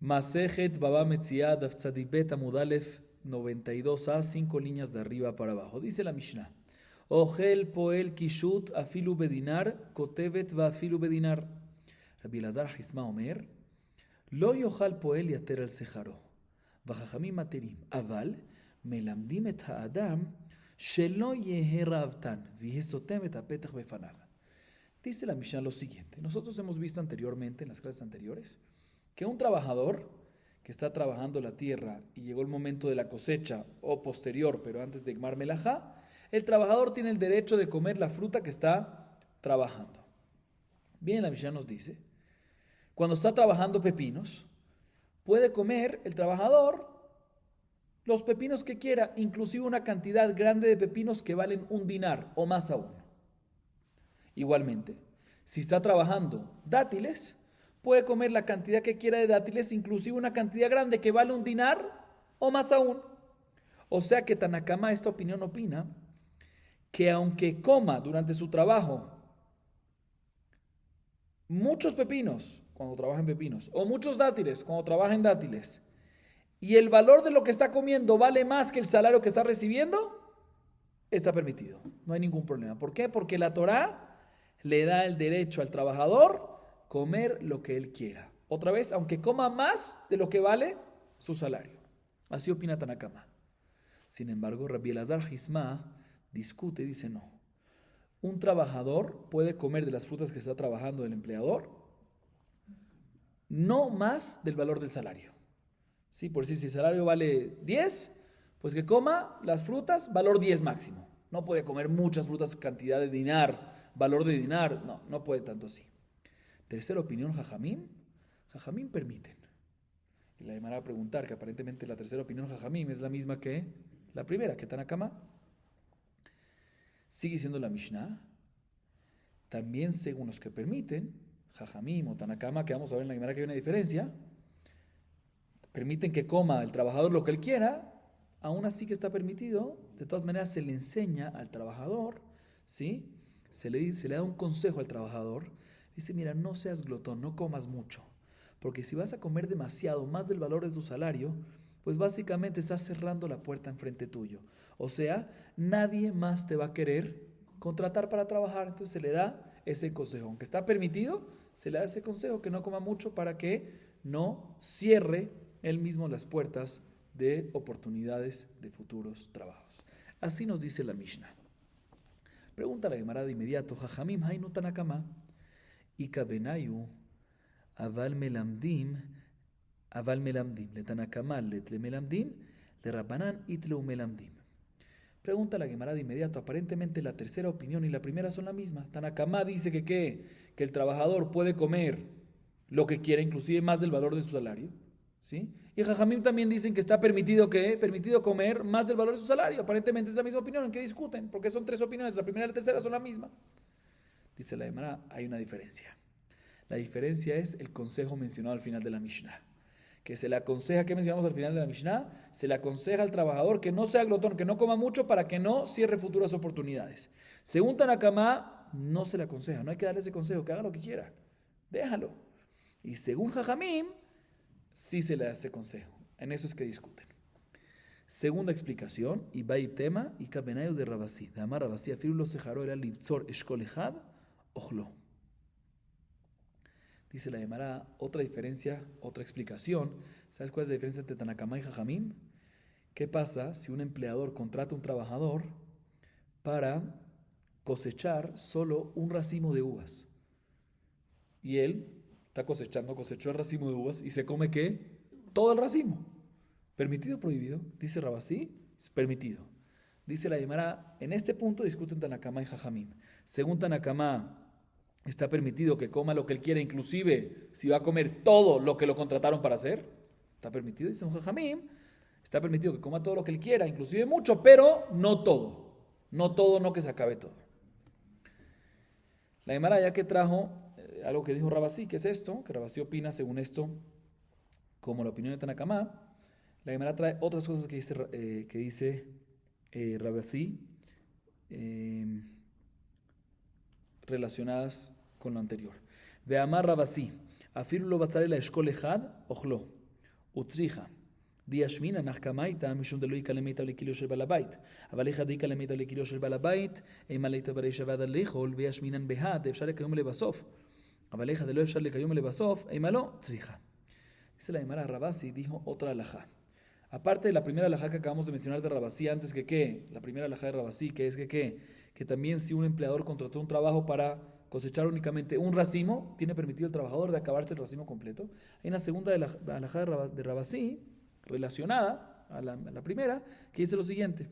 Masejet Baba Metziah Daf Tzadibet Amud Aleph 92a, 5 líneas de arriba para abajo. Dice la Mishnah: Ogel Poel Kishut Afilu Bedinar Kotevet Va Afilu Bedinar. Rabbi Elazar Hisma Omer Lo Yochal Poel Yater al Sejaro Vachachamim Materim Aval Melamdim et Haadam Shelo Yehe Ravtan Vihesotem et Apetach Befanav. Dice la Mishnah lo siguiente: nosotros hemos visto anteriormente, en las clases anteriores, que un trabajador que está trabajando la tierra y llegó el momento de la cosecha o posterior, pero antes de Gmar Melajá, el trabajador tiene el derecho de comer la fruta que está trabajando. Bien, la Mishnah nos dice, cuando está trabajando pepinos, puede comer el trabajador los pepinos que quiera, inclusive una cantidad grande de pepinos que valen un dinar o más aún. Igualmente, si está trabajando dátiles, puede comer la cantidad que quiera de dátiles, inclusive una cantidad grande que vale un dinar o más aún. O sea que Tanna Kamá, esta opinión, opina que aunque coma durante su trabajo muchos pepinos, cuando trabaja en pepinos, o muchos dátiles, cuando trabaja en dátiles, y el valor de lo que está comiendo vale más que el salario que está recibiendo, está permitido, no hay ningún problema. ¿Por qué? Porque la Torá le da el derecho al trabajador comer lo que él quiera. Otra vez, aunque coma más de lo que vale su salario. Así opina Tanna Kamá. Sin embargo, Rabbi Elazar Hisma discute y dice no. Un trabajador puede comer de las frutas que está trabajando el empleador no más del valor del salario. ¿Sí? Por decir, si el salario vale 10, pues que coma las frutas valor 10 máximo. No puede comer muchas frutas cantidad de dinar, valor de dinar. No puede tanto así. Tercera opinión, Jajamim permiten. Y la Gemara va a preguntar que aparentemente la tercera opinión, Jajamim, es la misma que la primera, que Tanna Kamá. Sigue siendo la Mishnah. También según los que permiten, Jajamim o Tanna Kamá, que vamos a ver en la Gemara que hay una diferencia, permiten que coma el trabajador lo que él quiera, aún así que está permitido. De todas maneras se le enseña al trabajador, ¿sí? Se le da un consejo al trabajador. Dice, mira, no seas glotón, no comas mucho, porque si vas a comer demasiado, más del valor de tu salario, pues básicamente estás cerrando la puerta enfrente tuyo. O sea, nadie más te va a querer contratar para trabajar. Entonces se le da ese consejo. Aunque está permitido, se le da ese consejo que no coma mucho para que no cierre él mismo las puertas de oportunidades de futuros trabajos. Así nos dice la Mishnah. Pregunta la Gemara de inmediato, Jajamim hainu Tanna Kamá. Ika benayu aval melamdim le Tanna Kamá le melamdim le Rabbanan itleu melamdim. Pregunta la Gemara de inmediato. Aparentemente la tercera opinión y la primera son la misma. Tanna Kamá dice que el trabajador puede comer lo que quiera, inclusive más del valor de su salario, ¿sí? Y Jajamim también dicen que está permitido comer más del valor de su salario. Aparentemente es la misma opinión. ¿En qué discuten? Porque son tres opiniones. La primera y la tercera son la misma. Dice la Gemara, hay una diferencia. La diferencia es el consejo mencionado al final de la Mishnah. Que se le aconseja, ¿qué mencionamos al final de la Mishnah? Se le aconseja al trabajador que no sea glotón, que no coma mucho para que no cierre futuras oportunidades. Según Tanna Kamá, no se le aconseja, no hay que darle ese consejo, que haga lo que quiera. Déjalo. Y según Jajamim, sí se le da ese consejo. En eso es que discuten. Segunda explicación, Ibai tema y Kabenayu de Rabasí. De Amar Rabasí, Afirulo Sejaro era Livzor Eshkolejad. Ojlo. Dice la Gemara, otra diferencia, otra explicación. ¿Sabes cuál es la diferencia entre Tanna Kamá y Jajamim? ¿Qué pasa si un empleador contrata a un trabajador para cosechar solo un racimo de uvas? Y él está cosechó el racimo de uvas y se come ¿qué? Todo el racimo. ¿Permitido o prohibido? Dice Rabasí, es permitido. Dice la Gemara, en este punto discuten Tanna Kamá y Jajamim. Según Tanna Kamá, está permitido que coma lo que él quiera, inclusive si va a comer todo lo que lo contrataron para hacer. Está permitido, dice un Jajamim, está permitido que coma todo lo que él quiera, inclusive mucho, pero no todo. No todo, no que se acabe todo. La Gemara ya que trajo algo que dijo Rabasí, ¿qué es esto? Que Rabasí opina según esto, como la opinión de Tanna Kamá. La Gemara trae otras cosas que dice Rabasí, relacionadas con lo anterior. Veamar Rabasí, afiru lo batzare la eshkol ejad, ojlo. Utzriha. Diashmina nachkamaita mishum delo ikalemita lekilo shel balabait. Avalecha de ikalemita lekilo shel balabait. Emaleita bereishavada lechol veashminan behat. Efshar lekayom lebasof. Avalecha de lo efshar lekayom lebasof. Emalo tzriha. Dice la Gemara Rabasi, dijo otra alajá. Aparte de la primera alajá que acabamos de mencionar de Rabasi, antes que qué, la primera alajá de Rabasi, que es que qué, que también si un empleador contrató un trabajo para cosechar únicamente un racimo, tiene permitido el trabajador de acabarse el racimo completo. Hay una segunda alajá de Rabasi, relacionada a la primera, que dice lo siguiente: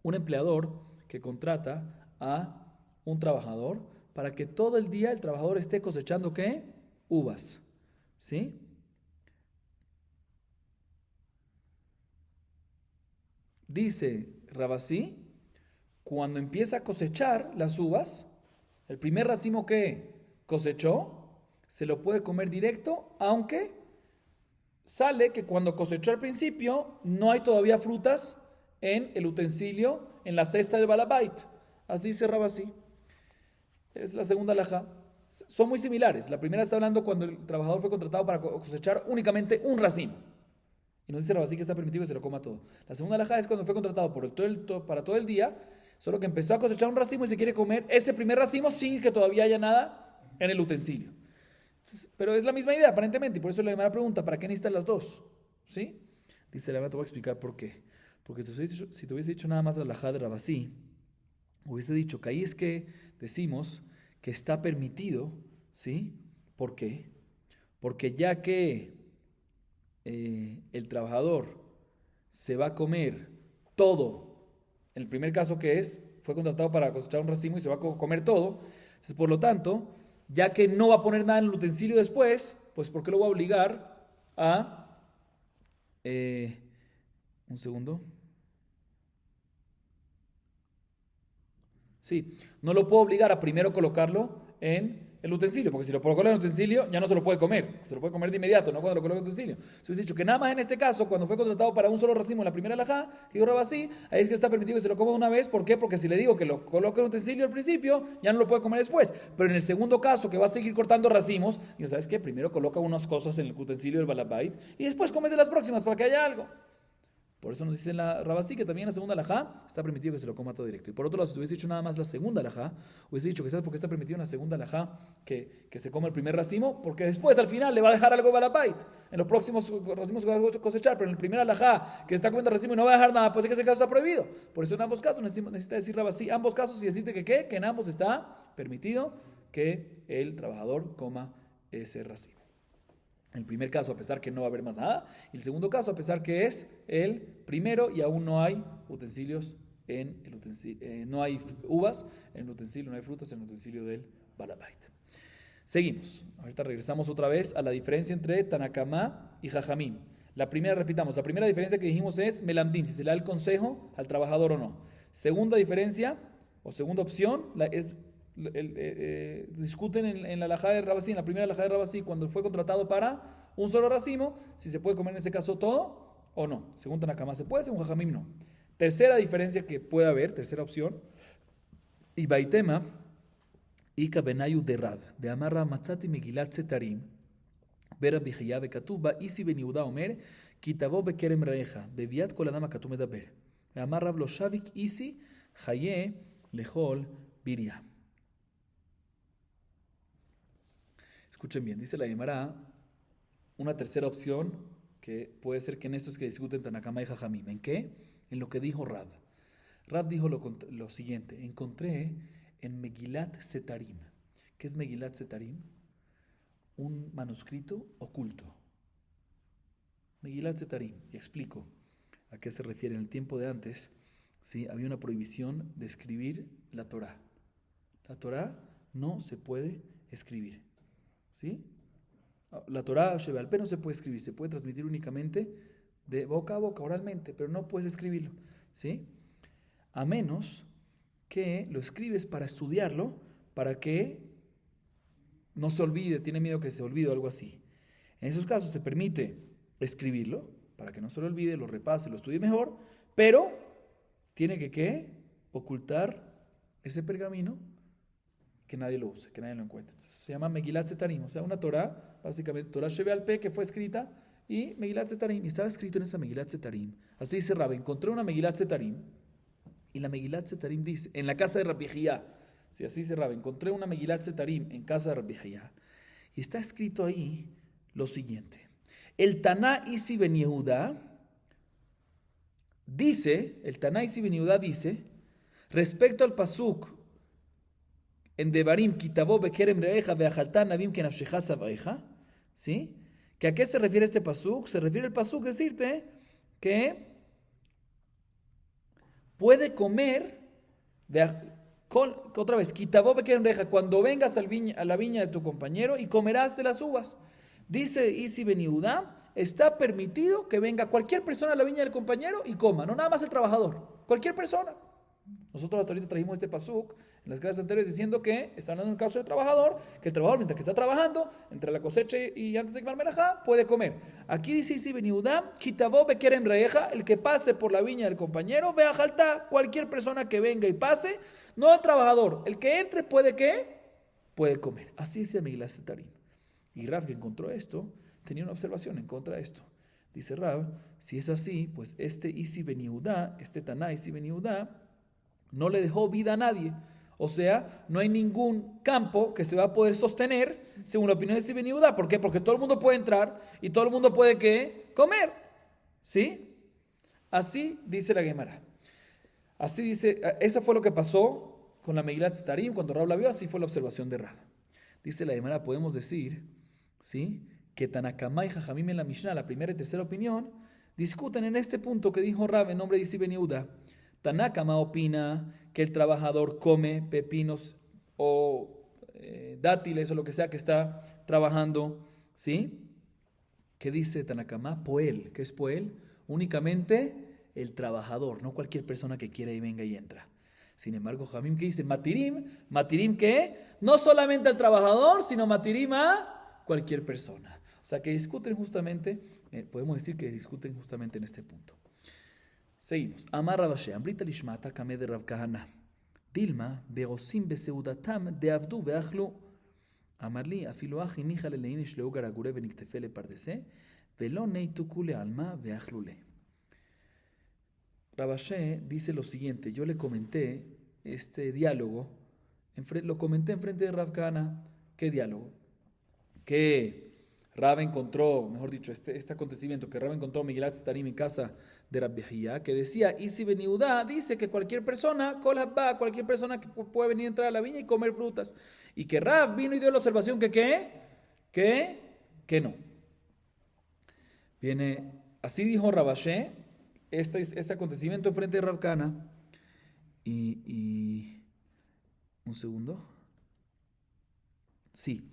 un empleador que contrata a un trabajador para que todo el día el trabajador esté cosechando ¿qué? Uvas, ¿sí? Dice Rabasí, cuando empieza a cosechar las uvas, el primer racimo que cosechó, se lo puede comer directo, aunque sale que cuando cosechó al principio no hay todavía frutas en el utensilio, en la cesta del balabait. Así dice Rabasí. Es la segunda alajá. Son muy similares. La primera está hablando cuando el trabajador fue contratado para cosechar únicamente un racimo. Y nos dice Rabasí que está permitido que se lo coma todo. La segunda alajá es cuando fue contratado para todo el día, solo que empezó a cosechar un racimo y se quiere comer ese primer racimo sin que todavía haya nada en el utensilio. Pero es la misma idea aparentemente, y por eso la primera pregunta: ¿para qué necesitan las dos? ¿Sí? Dice la Gemara, te voy a explicar por qué. Porque si te hubiese dicho nada más la alajá de Rabasí, hubiese dicho que ahí es que decimos que está permitido, ¿sí? ¿Por qué? Porque ya que el trabajador se va a comer todo, en el primer caso que fue contratado para cosechar un racimo y se va a comer todo, entonces por lo tanto, ya que no va a poner nada en el utensilio después, pues ¿por qué lo va a obligar a... un segundo. Sí, no lo puedo obligar a primero colocarlo en el utensilio, porque si lo coloca en el utensilio ya no se lo puede comer, se lo puede comer de inmediato, no cuando lo coloca en el utensilio. Entonces he dicho que nada más en este caso, cuando fue contratado para un solo racimo en la primera alajá, que digo así, ahí es que está permitido que se lo coma una vez. ¿Por qué? Porque si le digo que lo coloque en el utensilio al principio, ya no lo puede comer después. Pero en el segundo caso, que va a seguir cortando racimos, digo, ¿sabes qué? Primero coloca unas cosas en el utensilio del balabait y después comes de las próximas para que haya algo. Por eso nos dice la Rabasí que también en la segunda alajá está permitido que se lo coma todo directo. Y por otro lado, si hubiese dicho nada más la segunda alajá, hubiese dicho que ¿sabes por qué está permitido en la segunda alajá que se coma el primer racimo? Porque después al final le va a dejar algo balabait en los próximos racimos que va a cosechar, pero en el primer alajá que está comiendo racimo y no va a dejar nada, pues es que ese caso está prohibido. Por eso en ambos casos necesita decir Rabasí ambos casos y decirte que en ambos está permitido que el trabajador coma ese racimo. El primer caso, a pesar que no va a haber más nada. Y el segundo caso, a pesar que es el primero y aún no hay utensilios en el utensilio, no hay uvas en el utensilio, no hay frutas en el utensilio del balabait. Seguimos. Ahorita regresamos otra vez a la diferencia entre Tanakama y Jajamim. La primera, repitamos, la primera diferencia que dijimos es Melamdim, si se le da el consejo al trabajador o no. Segunda diferencia, o segunda opción, es... discuten en la alajá de Rabasí, en la primera alajá de Rabasí, cuando fue contratado para un solo racimo, si se puede comer en ese caso todo o no. Según Tanakama se puede, según Jajamim no. Tercera diferencia que puede haber, tercera opción, y Baitema, Ika Benayu de Rab, de Amarra Matzati Megilat Zetarim, Bera Bijaya Bekatuba, Isi Ben Yehuda Omer, Kitavo Bekerem Reeja, Beviat Koladama Katume Daber, Amarra Bloshavik Isi, Haye Lehol Biria. Escuchen bien, dice la Gemara, una tercera opción que puede ser que en estos que discuten Tanakama y Jajamim. ¿En qué? En lo que dijo Rab. Rab dijo lo siguiente: encontré en Megilat Zetarim. ¿Qué es Megilat Zetarim? Un manuscrito oculto. Megilat Zetarim. Y explico a qué se refiere. En el tiempo de antes, ¿sí? Había una prohibición de escribir la Torá. La Torá no se puede escribir. ¿Sí? La Torá Shebe'al Peh no se puede escribir, se puede transmitir únicamente de boca a boca, oralmente, pero no puedes escribirlo, ¿sí? A menos que lo escribes para estudiarlo, para que no se olvide, tiene miedo que se olvide o algo así. En esos casos se permite escribirlo, para que no se lo olvide, lo repase, lo estudie mejor, pero tiene que ocultar ese pergamino, que nadie lo use, que nadie lo encuentre. Entonces, se llama Megilat Zetarim, o sea, una Torah, básicamente Torah Shebe'al Peh, que fue escrita y Megilat Zetarim. Y estaba escrito en esa Megilat Zetarim. Así dice Rab, encontré una Megilat Zetarim. Y la Megilat Zetarim dice, en la casa de Rabbi Hiyá. Sí, así dice Rab, encontré una Megilat Zetarim en casa de Rabbi Hiyá. Y está escrito ahí lo siguiente. El Taná Isi Ben Yehuda dice, respecto al pasuk en Devarim, Kitabó Bekerem Reeja Veajaltá Nabim Kenafsheja Sabaeja, ¿sí? ¿Que a qué se refiere este pasuk? Se refiere el pasuk decirte que puede comer, otra vez, Kitabó Bekerem Reeja, cuando vengas a la viña de tu compañero y comerás de las uvas. Dice Isi Ben Yehuda, está permitido que venga cualquier persona a la viña del compañero y coma, no nada más el trabajador, cualquier persona. Nosotros hasta ahorita trajimos este pasuk en las clases anteriores diciendo que está hablando en el caso del trabajador, que el trabajador mientras que está trabajando, entre la cosecha y antes de quemar melajá, puede comer. Aquí dice Isi Ben Yehuda, Kitabó Bekerem Reeja, el que pase por la viña del compañero, vea jaltá, cualquier persona que venga y pase, no el trabajador, el que entre puede ¿qué? Puede comer. Así dice Megilat Zetarim. Y Rav, que encontró esto, tenía una observación en contra de esto. Dice Rav, si es así, pues este Isi Ben Yehuda, este Taná Isi Ben Yehuda, no le dejó vida a nadie. O sea, no hay ningún campo que se va a poder sostener según la opinión de Isi Ben Yehuda. ¿Por qué? Porque todo el mundo puede entrar y todo el mundo puede ¿qué? Comer. ¿Sí? Así dice la Gemara. Así dice, eso fue lo que pasó con la Megilat Zetarim. Cuando Rav la vio, así fue la observación de Rav. Dice la Gemara, podemos decir, ¿sí?, que Tanakama y Jajamim en la Mishnah, la primera y tercera opinión, discuten en este punto que dijo Rav en nombre de Isi Ben Yehuda. Tanakama opina que el trabajador come pepinos o dátiles o lo que sea que está trabajando, ¿sí? ¿Qué dice Tanakama? Poel. ¿Qué es Poel? Únicamente el trabajador, no cualquier persona que quiera y venga y entra. Sin embargo, Jamim, ¿qué dice? Matirim, ¿qué? No solamente al trabajador, sino matirim a cualquier persona. O sea, que discuten justamente, podemos decir que discuten justamente en este punto. Seguimos. Amar Rav Ashi, Amrita Lishmata, Kame de Rav Kahana. Dilma, Begosim Beseudatam, de Avdu Beachlu. Amarli, Afilu Achi, Nijale Leinish Leugar Agure Beniktefele Pardese, Velo Neitukule Alma Beachlule. Rav Ashi dice lo siguiente, yo le comenté este diálogo, lo comenté enfrente de Rav Kahana. ¿Qué diálogo? Que Rav encontró, mejor dicho, este acontecimiento, que Rav encontró Megilat Zetarim en casa de Rabbi Hiyá, que decía, Isi Ben Yehuda dice que cualquier persona, cualquier persona que puede venir a entrar a la viña y comer frutas. Y que Rav vino y dio la observación que no. Viene, así dijo Rav Ashi, este acontecimiento enfrente de Rav Kahana. Y un segundo. Sí.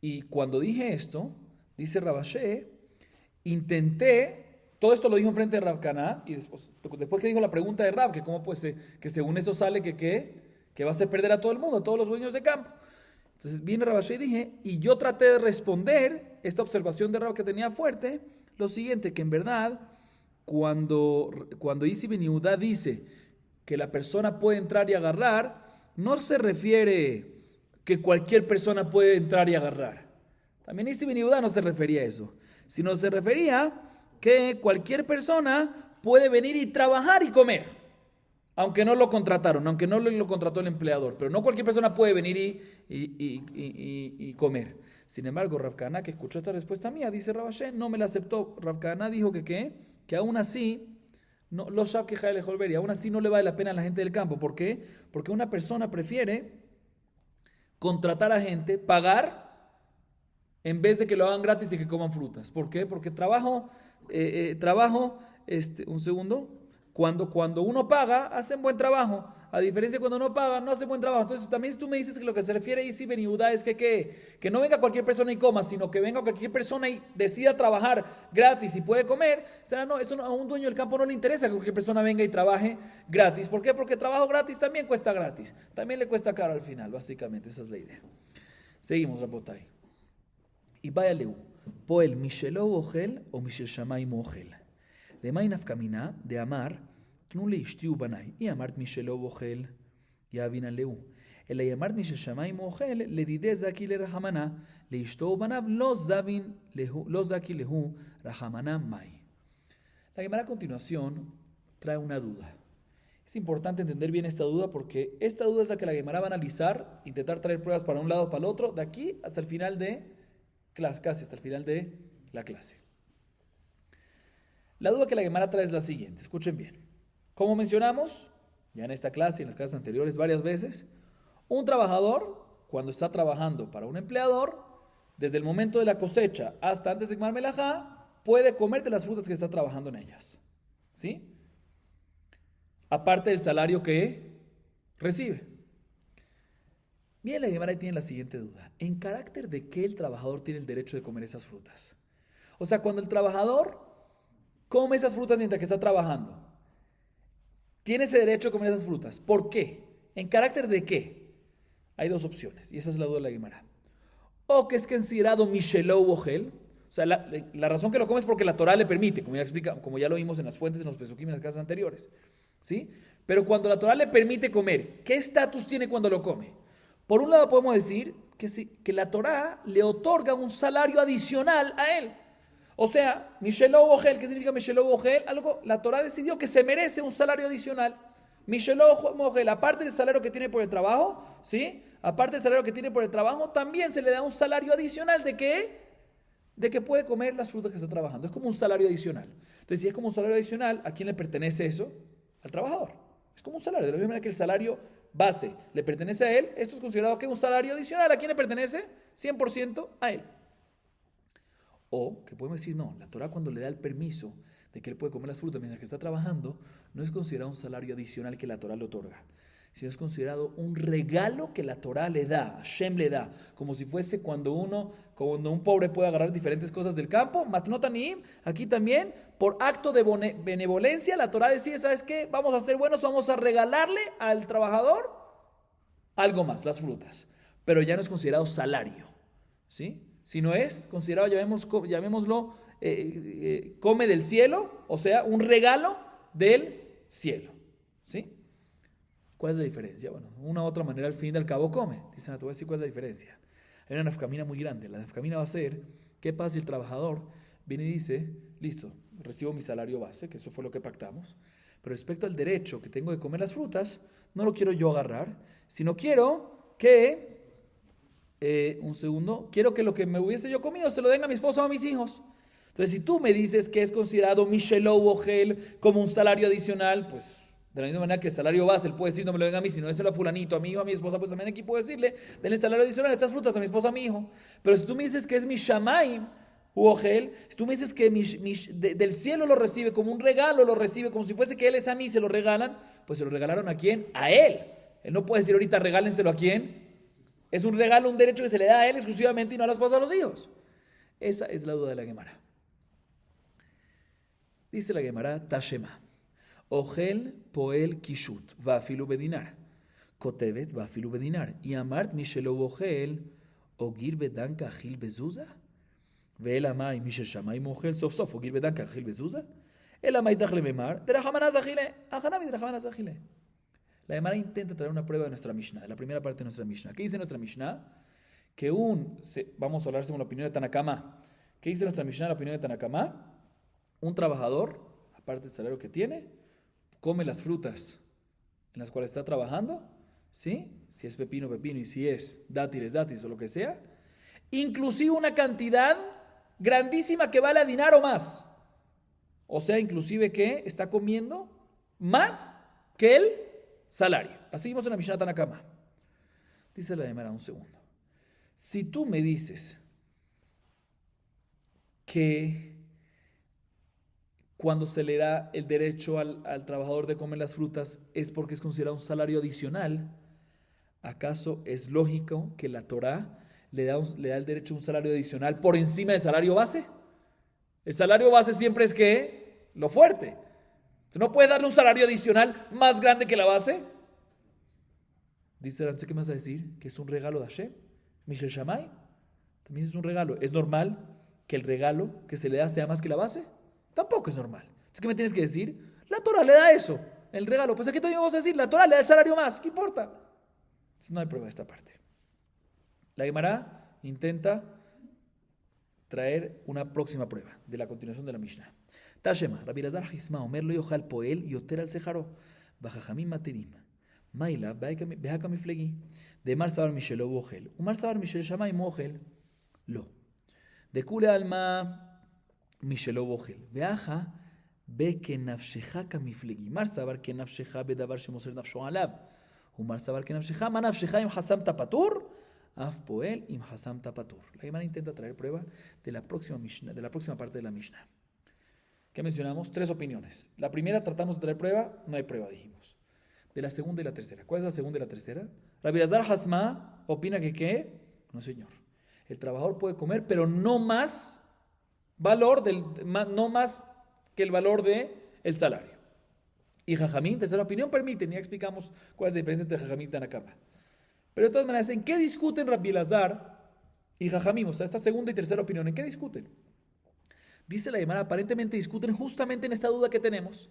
Y cuando dije esto, dice Rav Ashi, todo esto lo dijo enfrente de Rav Kahana, y después que dijo la pregunta de Rav, que cómo puede ser, que según eso sale que va a hacer perder a todo el mundo, a todos los dueños de campo. Entonces viene Rav Ashi y dije, y yo traté de responder esta observación de Rav que tenía fuerte, lo siguiente, que en verdad, cuando Isi Ben Yehuda dice que la persona puede entrar y agarrar, no se refiere que cualquier persona puede entrar y agarrar. También Isi Ben Yehuda no se refería a eso, sino se refería que cualquier persona puede venir y trabajar y comer, aunque no lo contrataron, aunque no lo contrató el empleador, pero no cualquier persona puede venir y comer. Sin embargo, Rav Kahana, que escuchó esta respuesta mía, dice Rav Ashi, no me la aceptó. Rav Kahana dijo que aún así, no, los Shav que Jael Holberi, aún así no le vale la pena a la gente del campo. ¿Por qué? Porque una persona prefiere contratar a gente, pagar, en vez de que lo hagan gratis y que coman frutas. ¿Por qué? Porque un segundo, cuando uno paga, hacen buen trabajo. A diferencia de cuando no paga, no hacen buen trabajo. Entonces también si tú me dices que lo que se refiere a Isi Ben Yehuda es que no venga cualquier persona y coma, sino que venga cualquier persona y decida trabajar gratis y puede comer, o sea, no, eso a un dueño del campo no le interesa que cualquier persona venga y trabaje gratis. ¿Por qué? Porque trabajo gratis también cuesta gratis. También le cuesta caro al final, básicamente. Esa es la idea. Seguimos, Rabotai. Y vaya leu. Poel Mishelo Ogel o Mishel Shamayim Ogel. De Mainaf Kamina, de Amar, Tnule Ishtiu Banai. Y Amart Mishelo Ogel, ya vina leu. אלא יאמר משל שמיים הוא אוכל, לדידי זכי לרחמנה, לאשתו ובניו לא זכי להו רחמנה מאי. La Gemara a continuación trae una duda. Es importante entender bien esta duda porque esta duda es la que la Gemara va a analizar, intentar traer pruebas para un lado o para el otro, de aquí hasta el final de clase, casi hasta el final de la clase. La duda que la Gemara trae es la siguiente, escuchen bien. Como mencionamos, ya en esta clase y en las clases anteriores varias veces, un trabajador, cuando está trabajando para un empleador, desde el momento de la cosecha hasta antes de Gmar Melajá, puede comer de las frutas que está trabajando en ellas. ¿Sí? Aparte del salario que recibe. Bien, la Gemara tiene la siguiente duda. ¿En carácter de qué el trabajador tiene el derecho de comer esas frutas? O sea, cuando el trabajador come esas frutas mientras que está trabajando, tiene ese derecho de comer esas frutas. ¿Por qué? ¿En carácter de qué? Hay dos opciones, y esa es la duda de la Gemara. O que es considerado Mishelou Ogel. O sea, la razón que lo come es porque la Torah le permite, como ya lo vimos en las fuentes, en los Pesukim, en las clases anteriores. ¿Sí? Pero cuando la Torah le permite comer, ¿qué estatus tiene cuando lo come? Por un lado podemos decir que la Torah le otorga un salario adicional a él. O sea, Mishelou Ogel, ¿qué significa Mishelou Ogel? Algo, la Torah decidió que se merece un salario adicional. Mishelou Ogel, aparte del salario que tiene por el trabajo, ¿sí? Aparte del salario que tiene por el trabajo, también se le da un salario adicional ¿de qué? De que puede comer las frutas que está trabajando. Es como un salario adicional. Entonces, si es como un salario adicional, ¿a quién le pertenece eso? Al trabajador. Es como un salario. De la misma manera que el salario base le pertenece a él, esto es considerado que es un salario adicional. ¿A quién le pertenece? 100% a él. O que podemos decir, no, la Torah cuando le da el permiso de que él puede comer las frutas mientras que está trabajando, no es considerado un salario adicional que la Torah le otorga, sino es considerado un regalo que la Torah le da, Hashem le da, como si fuese cuando un pobre puede agarrar diferentes cosas del campo, matnot aniyim, aquí también, por acto de benevolencia, la Torah decide, ¿sabes qué? Vamos a ser buenos, vamos a regalarle al trabajador algo más, las frutas, pero ya no es considerado salario, ¿sí? Si no es considerado, llamémoslo, come del cielo, o sea, un regalo del cielo, ¿sí? ¿Cuál es la diferencia? Bueno, una u otra manera al fin y al cabo come. Dicen, te voy a decir cuál es la diferencia. Hay una nafkamina muy grande. La nafkamina va a ser, ¿qué pasa si el trabajador viene y dice, listo, recibo mi salario base, que eso fue lo que pactamos, pero respecto al derecho que tengo de comer las frutas, no lo quiero yo agarrar, sino quiero que, quiero que lo que me hubiese yo comido se lo den a mi esposa o a mis hijos. Entonces, si tú me dices que es considerado Mishelou Ogel como un salario adicional, pues de la misma manera que el salario base, él puede decir, no me lo den a mí, sino déselo a fulanito, a mi hijo, a mi esposa, pues también aquí puedo decirle, denle salario adicional a estas frutas a mi esposa, a mi hijo. Pero si tú me dices que es mi Shamayim u Ogel, si tú me dices que del cielo lo recibe como un regalo, lo recibe como si fuese que él es a mí, se lo regalan, pues se lo regalaron ¿a quién? A él. Él no puede decir ahorita regálenselo a quién. Es un regalo, un derecho que se le da a él exclusivamente y no a la esposa, a los hijos. Esa es la duda de la Gemara. Dice la Gemara, Tashema. Ogel poel kishut, va filu bedinar. Kotevet va filu bedinar. Y amart mishelo ogel, ogir bedanka achil bezuza. Ve'el amai mishel shamay mogel, sof sof, ogir bedanka achil bezuza. El amai dachle memar, derachamanaz achile, achanami derachamanaz achile. La Gemara intenta traer una prueba de nuestra Mishnah, de la primera parte de nuestra Mishnah. ¿Qué dice nuestra Mishnah? Que vamos a hablar según la opinión de Tanakama. ¿Qué dice nuestra Mishnah, la opinión de Tanakama? Un trabajador, aparte del salario que tiene, come las frutas en las cuales está trabajando, ¿sí? Si es pepino, pepino, y si es dátiles, o lo que sea, inclusive una cantidad grandísima que vale a dinar o más. O sea, inclusive que está comiendo más que el salario. Así vimos en la Mishnah Tanakama. Dice la Gemara, un segundo. Si tú me dices que cuando se le da el derecho al trabajador de comer las frutas es porque es considerado un salario adicional, ¿acaso es lógico que la Torah le da el derecho a un salario adicional por encima del salario base? El salario base siempre es que lo fuerte. ¿Tú no puedes darle un salario adicional más grande que la base? Dice, no sé qué más a decir, que es un regalo de Hashem. Mishel Shammai, también es un regalo. ¿Es normal que el regalo que se le da sea más que la base? Tampoco es normal. Entonces, ¿qué me tienes que decir? La Torah le da eso, el regalo. Pues aquí también vamos a decir, la Torah le da el salario más, ¿qué importa? Entonces no hay prueba de esta parte. La Gemara intenta traer una próxima prueba de la continuación de la Mishnah. Tashema, Rabbi Elazar Hisma, Omer lo yochal poel yoter al sejaro, bajajamim materim, maila behaka miflegi, de mar sabar mishelo bochel, umar sabar mishel shamayim bochel, lo. De kule alma mishelo bochel, veaja be que nafsheja kamiflegi, mar sabar que nafsheja bedavar shemoser nafsho alav, umar sabar que nafsheja ma nafsheja im hasam tapatur, af poel im hasam tapatur. La Gemara intenta traer prueba de la próxima Mishnah, de la próxima parte de la Mishnah. ¿Qué mencionamos? 3 opiniones. La primera tratamos de traer prueba, no hay prueba, dijimos. De la segunda y la tercera. ¿Cuál es la segunda y la tercera? Rabbi Elazar Hasma opina que ¿qué? No, señor. El trabajador puede comer, pero no más no más que el valor del salario. Y Jajamín, tercera opinión, permiten. Ya explicamos cuál es la diferencia entre Jajamín y Tanakama. Pero de todas maneras, ¿en qué discuten Rabbi Elazar y Jajamín? O sea, esta segunda y tercera opinión, ¿en qué discuten? Dice la Gemara, aparentemente discuten justamente en esta duda que tenemos.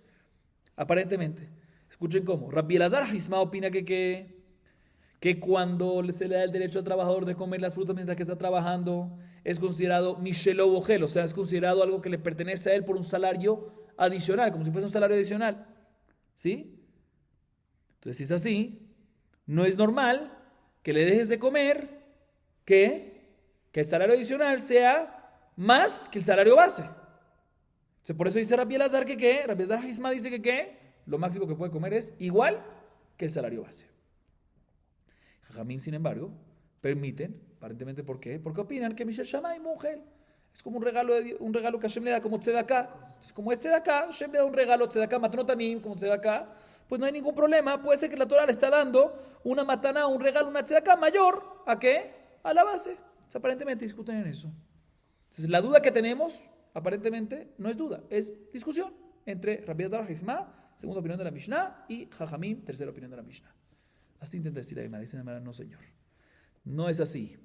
Aparentemente. Escuchen cómo. Rabbi Elazar Hisma opina que cuando se le da el derecho al trabajador de comer las frutas mientras que está trabajando, es considerado Mishelo Bogel, o sea, es considerado algo que le pertenece a él por un salario adicional, como si fuese un salario adicional. ¿Sí? Entonces, si es así, no es normal que le dejes de comer que el salario adicional sea más que el salario base. Entonces, por eso dice Rabbi Elazar Rabbi Elazar Hisma dice que lo máximo que puede comer es igual que el salario base. Jajamín, sin embargo, permiten, aparentemente, ¿por qué? Porque opinan que Mishel Shammai Mugel es como un regalo que Hashem le da como tzedakah. Entonces, como es tzedakah, Hashem le da un regalo tzedakah matnotanim como tzedakah, pues no hay ningún problema. Puede ser que la Torah le está dando una mataná, un regalo, una tzedakah mayor ¿a qué? A la base. Entonces, aparentemente discuten en eso. Entonces, la duda que tenemos, aparentemente, no es duda, es discusión entre Rabbi Elazar Hisma, segunda opinión de la Mishnah, y Jajamim, tercera opinión de la Mishnah. Así intenta decir la Gemara. Dice la Gemara, no, señor. No es así.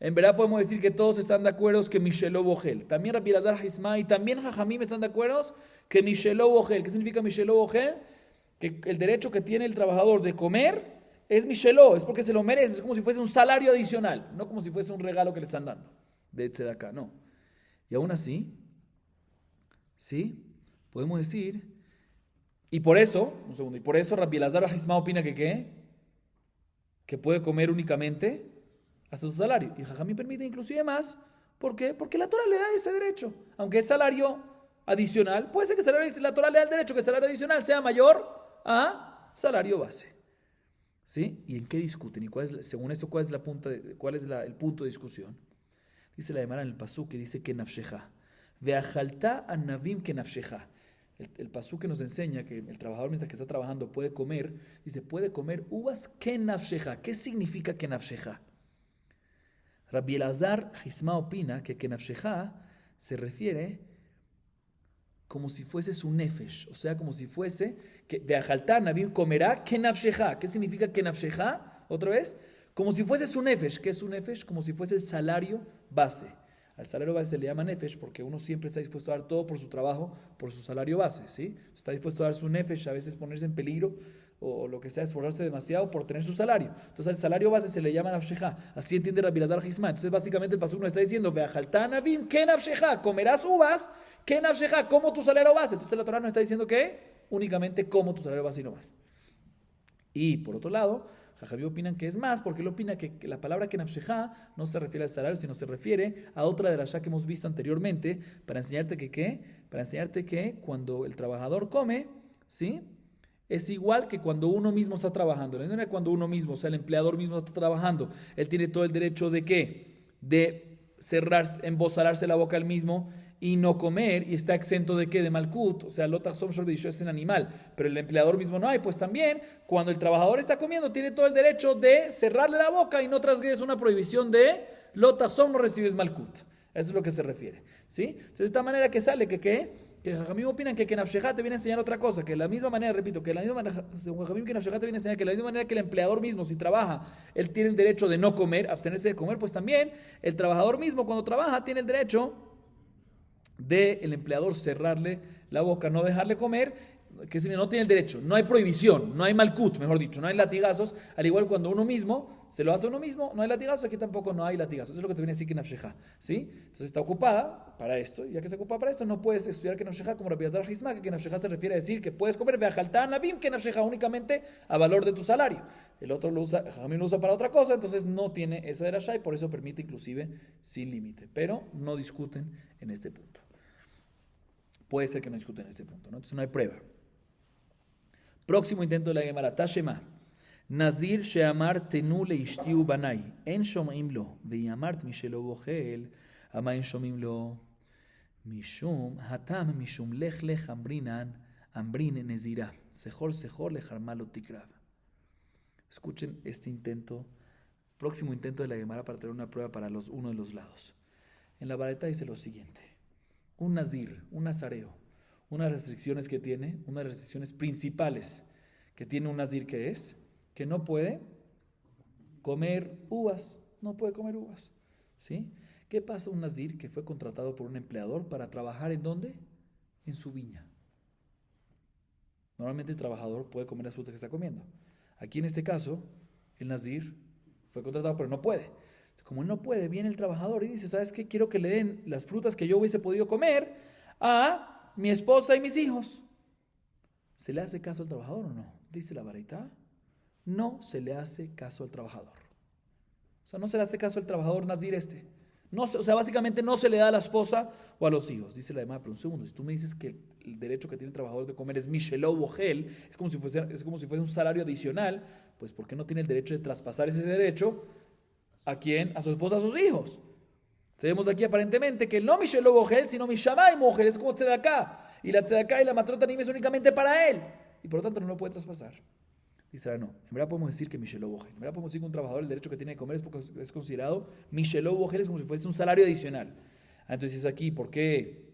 En verdad podemos decir que todos están de acuerdo que Mishelo Bogel. También Rabbi Elazar Hisma y también Jajamim están de acuerdo que Mishelo Bogel. ¿Qué significa Mishelo Bogel? Que el derecho que tiene el trabajador de comer es Mishelo, es porque se lo merece. Es como si fuese un salario adicional, no como si fuese un regalo que le están dando de tzedakah, no. Y aún así, ¿sí? Podemos decir, y por eso Rabbi Elazar Hisma opina que puede comer únicamente hasta su salario. Y Jajamín permite inclusive más. ¿Por qué? Porque la Torah le da ese derecho. Aunque es salario adicional, puede ser que la Torah le da el derecho que el salario adicional sea mayor a salario base. ¿Sí? ¿Y en qué discuten? ¿Y según esto, cuál es el punto de discusión? Dice la Gemara en el pasuk que dice que nafsheja. Ve'achalta anavim que nafsheja. El pasuk que nos enseña que el trabajador mientras que está trabajando puede comer, dice, puede comer uvas que nafsheja. ¿Qué significa que nafsheja? Rabbi Elazar Hisma opina que nafsheja se refiere como si fuese su nefesh, o sea, como si fuese que ve'achalta anavim comerá que nafsheja. ¿Qué significa que nafsheja? Otra vez, como si fuese su nefesh. ¿Qué es su nefesh? Como si fuese el salario base. Al salario base se le llama nefesh porque uno siempre está dispuesto a dar todo por su trabajo, por su salario base, ¿sí? Está dispuesto a dar su nefesh, a veces ponerse en peligro o lo que sea, esforzarse demasiado por tener su salario. Entonces al salario base se le llama nafsheja. Así entiende Rabbi Elazar Hisma. Entonces básicamente el pasuk nos está diciendo, ve'achalta navim que nafsheja, comerás uvas que nafsheja, como tu salario base. Entonces la Torah nos está diciendo que únicamente como tu salario base y no más. Y por otro lado, Jajamim opinan que es más, porque él opina que la palabra que nafsheja no se refiere al salario, sino se refiere a otra de las ya que hemos visto anteriormente, para enseñarte que cuando el trabajador come, ¿sí? Es igual que cuando uno mismo está trabajando. No es cuando uno mismo, o sea, el empleador mismo está trabajando. Él tiene todo el derecho de ¿qué? De embozalarse la boca él mismo y no comer, y está exento de ¿qué? De malkut, o sea, lotach som shor b'disho es un animal, pero el empleador mismo no hay. Pues también, cuando el trabajador está comiendo, tiene todo el derecho de cerrarle la boca y no transgredes una prohibición de lotach som, no recibes malkut. Eso es lo que se refiere, ¿sí? Entonces, de esta manera que sale que Jajamim opinan que nafsheja te viene a enseñar otra cosa, que de la misma manera, repito, que de la misma manera, según Jajamim, que nafsheja te viene a enseñar que de la misma manera que el empleador mismo, si trabaja, él tiene el derecho de no comer, abstenerse de comer, pues también el trabajador mismo, cuando trabaja, tiene el derecho de el empleador cerrarle la boca, no dejarle comer, que no tiene el derecho, no hay prohibición, no hay malkut, mejor dicho, no hay latigazos, al igual que cuando uno mismo se lo hace a uno mismo, no hay latigazos, aquí tampoco no hay latigazos. Eso es lo que te viene a decir Kenafsheja, ¿sí? Entonces está ocupada para esto, y ya que se ocupa para esto, no puedes estudiar Kenafsheja como Rabbi Elazar Hizma, que Kenafsheja se refiere a decir que puedes comer Beajaltán Nabim Kenafsheja únicamente a valor de tu salario. El otro lo usa, Jamín lo usa para otra cosa, entonces no tiene esa derashá y por eso permite inclusive sin límite, pero no discuten en este punto. Puede ser que no discuten en este punto, ¿no? Entonces no hay prueba. Próximo intento de la Gemara, Tashema. Nazir sheamar tenu leishtiu banai, en shomim lo, veyamart mishelo bochel, ama en shomim lo, mishum, hatam mishum lech lech ambrin nezira, sejor lejarmalo tikrav. Escuchen este intento, próximo intento de la Gemara para tener una prueba para uno de los lados. En la vareta dice lo siguiente. Un nazir, un nazareo, unas restricciones que tiene, unas restricciones principales que tiene un nazir que es, que no puede comer uvas, no puede comer uvas, ¿sí? ¿Qué pasa a un nazir que fue contratado por un empleador para trabajar en dónde? En su viña. Normalmente el trabajador puede comer las frutas que está comiendo. Aquí en este caso, el nazir fue contratado pero no puede. Como él no puede, viene el trabajador y dice, ¿sabes qué? Quiero que le den las frutas que yo hubiese podido comer a mi esposa y mis hijos. ¿Se le hace caso al trabajador o no? Dice la Baraita. No se le hace caso al trabajador. O sea, no se le hace caso al trabajador nazir este. No, o sea, básicamente no se le da a la esposa o a los hijos. Dice la demás, pero un segundo, si tú me dices que el derecho que tiene el trabajador de comer es Mishelo Bogel, es como si fuese un salario adicional, pues ¿por qué no tiene el derecho de traspasar ese derecho? ¿A quién? A su esposa, a sus hijos. Sabemos aquí aparentemente que no Mishelo Bogel, sino Mishamay Mujer, es como Tzedaká. Y la Tzedaká y la matrota anime es únicamente para él. Y por lo tanto no lo puede traspasar. Dice, no, en verdad podemos decir que Mishelo Bogel. En verdad podemos decir que un trabajador el derecho que tiene de comer es porque es considerado Mishelo Bogel, es como si fuese un salario adicional. Entonces aquí, ¿por qué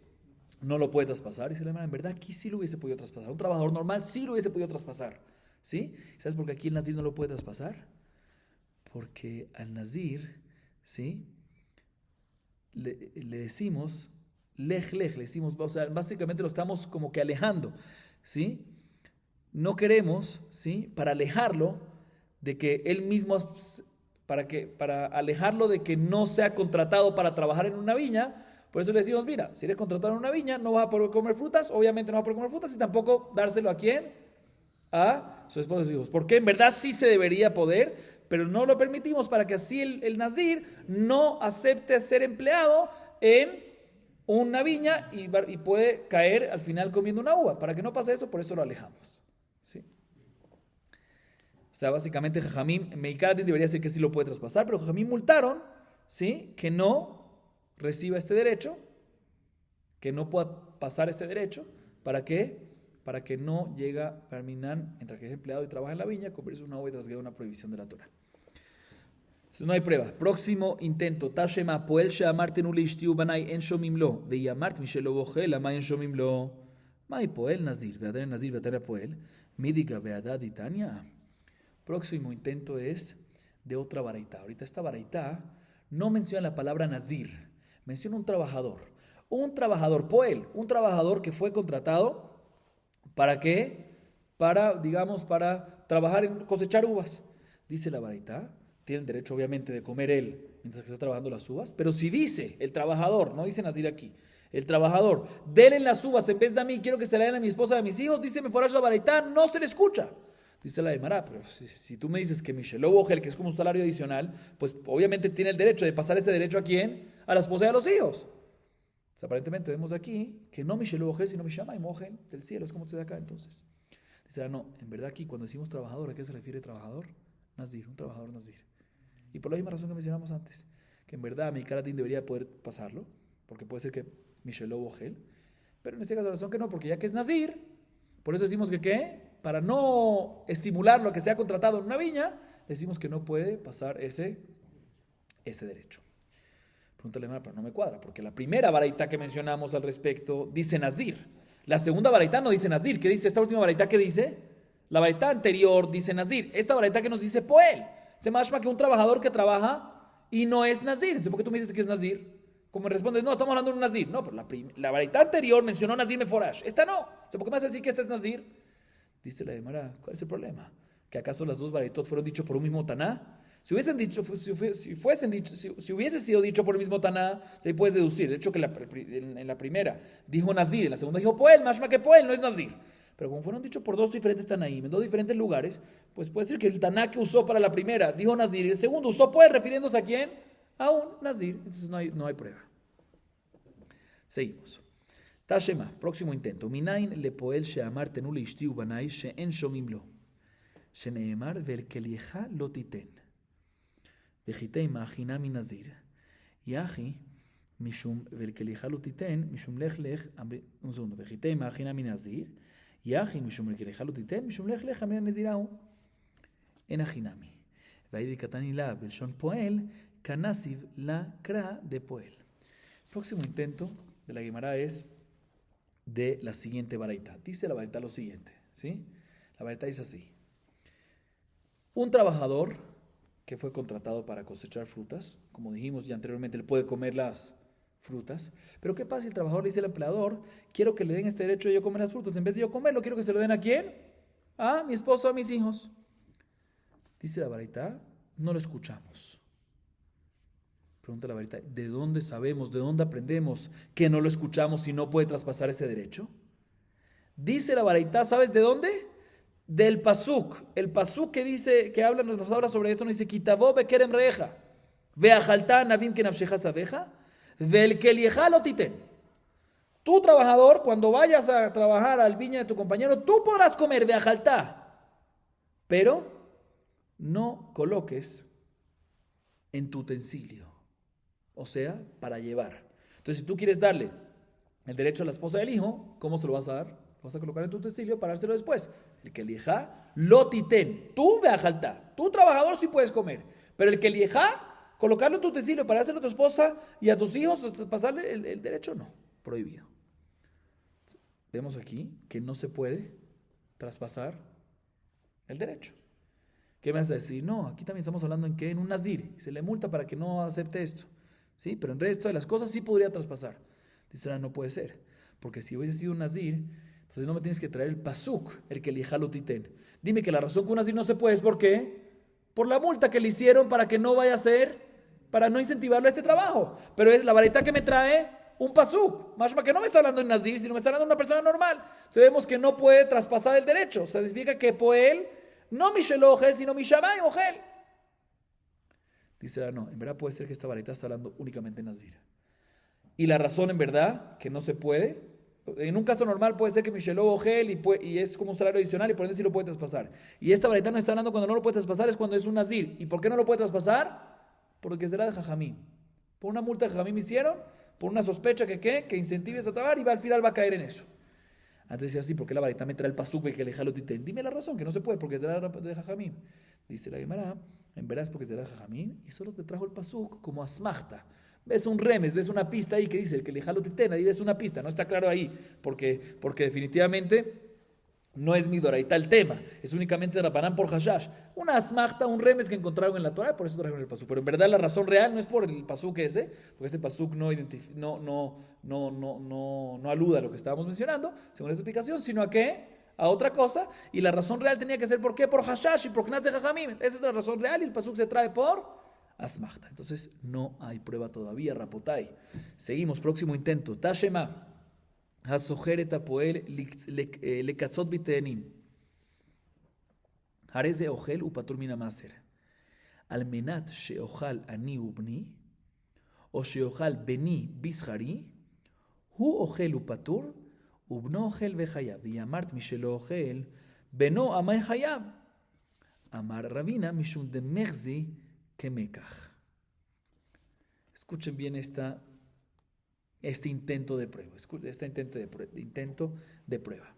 no lo puede traspasar? Dice la hermana, en verdad aquí sí lo hubiese podido traspasar. Un trabajador normal sí lo hubiese podido traspasar. ¿Sí? ¿Sabes por qué aquí el nazir no lo puede traspasar? Porque al nazir, ¿sí? Le decimos, lej, le decimos, o sea, básicamente lo estamos como que alejando, ¿sí? No queremos, ¿sí? Para alejarlo de que él mismo, para alejarlo de que no sea contratado para trabajar en una viña, por eso le decimos, mira, si eres contratado en una viña, no vas a poder comer frutas, obviamente no vas a poder comer frutas y tampoco dárselo ¿a quién? A su esposa y sus hijos. Porque en verdad sí se debería poder, pero no lo permitimos para que así el nazir no acepte ser empleado en una viña y puede caer al final comiendo una uva. Para que no pase eso, por eso lo alejamos. ¿Sí? O sea, básicamente Jajamín, Meikaradin debería decir que sí lo puede traspasar, pero Jajamín multaron, ¿sí? Que no reciba este derecho, que no pueda pasar este derecho. ¿Para qué? Para que no llegue a terminar, entre que es empleado y trabaja en la viña, convertirse en una uva y trasguedar una prohibición de la Torah. Entonces no hay prueba. Próximo intento. Tashema poel sheamar tenu leishtiu banai en shomim lo, veyamart mishelo bochel ama en shomim lo. Mai poel nazir, veadar nazir, veadar poel, midiga veadad itania. Próximo intento es de otra baraita. Ahorita esta baraita no menciona la palabra nazir, menciona un trabajador. Un trabajador, poel, un trabajador que fue contratado. ¿Para qué? Para trabajar en cosechar uvas. Dice la baraita, tiene el derecho obviamente de comer él mientras que está trabajando las uvas, pero si dice el trabajador, no dice nazir aquí, el trabajador, denle las uvas en vez de a mí, quiero que se la den a mi esposa y a mis hijos, dice Meforash la baraita, no se le escucha. Dice la Gemara, pero si tú me dices que Mishelo Bogel, que es como un salario adicional, pues obviamente tiene el derecho de pasar ese derecho ¿a quién? A la esposa y a los hijos. Entonces, aparentemente vemos aquí que no Mishelo Bogel, sino Mishama y Mogel del cielo, es como se da acá entonces. Dice, no, en verdad aquí cuando decimos trabajador, ¿a qué se refiere trabajador? Nazir, un trabajador nazir. Y por la misma razón que mencionamos antes, que en verdad mi Karatín debería poder pasarlo, porque puede ser que Mishelo Bogel, pero en este caso la razón que no, porque ya que es nazir, por eso decimos que ¿qué? Para no estimularlo a que sea contratado en una viña, decimos que no puede pasar ese derecho. Pregúntale, pero no me cuadra, porque la primera baraita que mencionamos al respecto dice nazir. La segunda baraita no dice nazir. ¿Qué dice esta última baraita? ¿Qué dice? La baraita anterior dice nazir. Esta baraita que nos dice poel. Se mashma que un trabajador que trabaja y no es nazir. Entonces, ¿por qué tú me dices que es nazir? Como respondes, no, estamos hablando de un nazir. No, pero la baraita anterior mencionó nazir meforash. Esta no. O sea, ¿por qué me vas a decir que esta es nazir? Dice la Gemara, ¿cuál es el problema? ¿Que acaso las dos baraitot fueron dichos por un mismo Taná? Si hubiese sido dicho por el mismo Taná, ahí puedes deducir. De hecho, que en la primera dijo nazir, en la segunda dijo poel, mashma que poel, no es nazir. Pero como fueron dichos por dos diferentes Tanaim, en dos diferentes lugares, pues puede ser que el Taná que usó para la primera dijo nazir y el segundo usó poel, refiriéndose a quién? A un nazir. Entonces no hay prueba. Seguimos. Tashema, próximo intento. Minain le poel sheamar tenu leishti ubanai she'en shomim lo. Sheneemar velkelieja lo titen. Vejitei ma'achina minazir. Yahi mishum velkelieja lo titen mishum lech lech. Un segundo. Vejitei ma'achina minazir. Yahi mishum velkelieja lo titen mishum lech lech amina nezirau. En achinami. Vaidi katani la belshon poel kanasiv la kra de poel. Próximo intento de la Gemara es de la siguiente baraita. Dice la baraita lo siguiente, ¿sí? La baraita dice así. Un trabajador que fue contratado para cosechar frutas, como dijimos ya anteriormente, él puede comer las frutas, pero ¿qué pasa si el trabajador le dice al empleador, quiero que le den este derecho de yo comer las frutas, en vez de yo comerlo, quiero que se lo den a quién? A mi esposo, a mis hijos. Dice la baraita, no lo escuchamos. Pregunta la baraita, ¿de dónde sabemos, de dónde aprendemos que no lo escuchamos y no puede traspasar ese derecho? Dice la baraita, ¿sabes de dónde? Del pasuk. El pasuk que dice, que nos habla sobre esto, nos dice, Kitabo bekerem reeja, veajalta navim kenafsheja sabeja, vel kelieja lo titen. Tú, trabajador, cuando vayas a trabajar al viña de tu compañero, tú podrás comer veajalta, pero no coloques en tu utensilio. O sea, para llevar. Entonces, si tú quieres darle el derecho a la esposa del hijo, ¿cómo se lo vas a dar? Lo vas a colocar en tu utensilio para dárselo después. El que elija, lo titen. Tú ve a jaltar. Tú, trabajador, sí puedes comer. Pero el que elija, colocarlo en tu utensilio para dárselo a tu esposa y a tus hijos, pasarle el derecho, no. Prohibido. Vemos aquí que no se puede traspasar el derecho. ¿Qué me vas a decir? No, aquí también estamos hablando en que en un nazir. Se le multa para que no acepte esto. ¿Sí? Pero en resto de las cosas sí podría traspasar. Dice, no puede ser. Porque si hubiese sido un nazir, entonces no me tienes que traer el pasuk, el que elija lo titen. Dime que la razón que un nazir no se puede es ¿por qué? Por la multa que le hicieron para que no vaya a hacer, para no incentivarlo a este trabajo. Pero es la varita que me trae un pasuk. Más que no me está hablando de un nazir, sino me está hablando de una persona normal. Entonces vemos que no puede traspasar el derecho. O sea, significa que poel, no Mishelo Ojel, sino Mishamay Ojel. Dice, no, en verdad puede ser que esta varita está hablando únicamente en nazir. Y la razón en verdad que no se puede, en un caso normal puede ser que Mishelo Ojel y es como un salario adicional y por ende sí lo puede traspasar. Y esta varita no está hablando cuando no lo puede traspasar, es cuando es un nazir. ¿Y por qué no lo puede traspasar? Porque será de Jajamín. Por una multa de Jajamín me hicieron, por una sospecha que incentives a trabajar y al final va a caer en eso. Antes decía así, ¿por qué la varita me trae el pasuk que le jalo titen? Dime la razón, que no se puede, porque es de Jajamín. Dice la Gemara, en verdad es porque es de Jajamín y solo te trajo el pasuk como asmachta. Ves un remes, ves una pista ahí que dice el que le jalo titen, ahí ves una pista, no está claro ahí, porque definitivamente no es mi doraita el tema, es únicamente Rabanán por Hashash. Una asmachta, un remes que encontraron en la Torah, por eso trajeron el pasuk. Pero en verdad la razón real no es por el pasuk ese, porque ese pasuk no aluda a lo que estábamos mencionando, según esa explicación, sino a qué, a otra cosa. Y la razón real tenía que ser ¿por qué? Por Hashash y por Knas de Jajamim. Esa es la razón real y el pasuk se trae por asmachta. Entonces no hay prueba todavía, Rapotai. Seguimos, próximo intento. Tashema. הסוחר את הפועל לקצות בתאנים. הרי זה אוכל ופטור מן המעשר. על מנת שאוכל אני ובני, או שאוכל בני בשכרי, הוא אוכל ופטור, ובנו אוכל וחייב. והיא אמרת מי שלא אוכל, בנו עמי חייב. אמר רבינה משום דמחזי כמקח. Escuchen bien este intento de prueba. Este intento de prueba.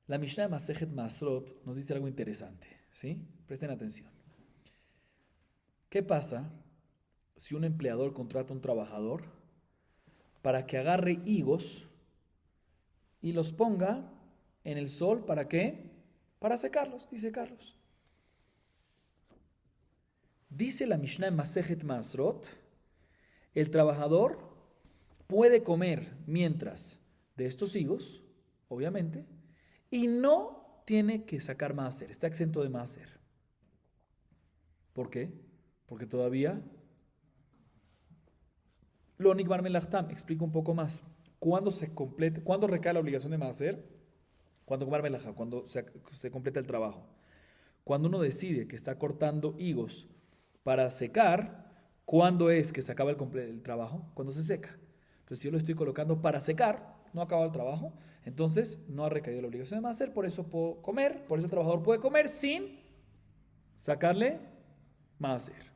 La Mishnah de Masejet Masrot nos dice algo interesante, ¿sí? Presten atención. ¿Qué pasa si un empleador contrata a un trabajador para que agarre higos y los ponga en el sol? ¿Para qué? Para secarlos, dice Carlos. Dice la Mishnah de Masejet Masrot, el trabajador puede comer mientras de estos higos, obviamente, y no tiene que sacar maaser, está exento de maaser. ¿Por qué? Porque todavía lo nikbar melachtam. Explico un poco más. ¿Cuándo recae la obligación de maaser? Cuando se completa el trabajo. Cuando uno decide que está cortando higos para secar, ¿cuándo es que se acaba el trabajo? Cuando se seca. Entonces, si yo lo estoy colocando para secar, no ha acabado el trabajo, entonces no ha recaído la obligación de maaser, por eso puedo comer, por eso el trabajador puede comer sin sacarle maaser.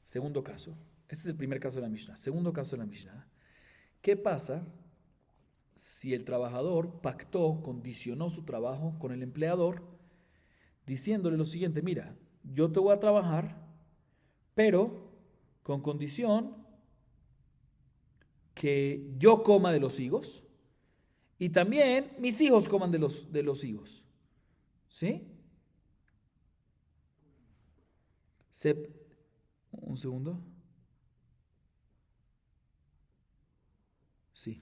Segundo caso. Este es el primer caso de la Mishnah. Segundo caso de la Mishnah. ¿Qué pasa si el trabajador pactó, condicionó su trabajo con el empleador, diciéndole lo siguiente: mira, yo te voy a trabajar, pero con condición que yo coma de los higos y también mis hijos coman de los higos? ¿Sí? Un segundo. Sí,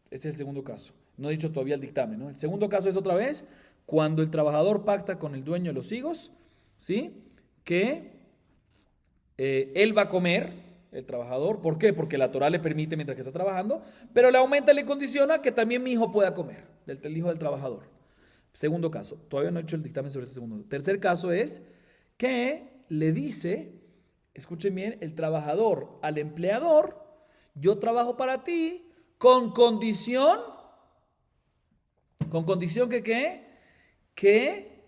ese es el segundo caso. No he dicho todavía el dictamen, ¿no? El segundo caso es otra vez cuando el trabajador pacta con el dueño de los higos, ¿sí? Que él va a comer, el trabajador. ¿Por qué? Porque la Torah le permite mientras que está trabajando, pero le aumenta y le condiciona que también mi hijo pueda comer, el hijo del trabajador. Segundo caso. Todavía no he hecho el dictamen sobre este segundo. Tercer caso es que le dice, escuchen bien, el trabajador al empleador: yo trabajo para ti con condición que ¿qué? Que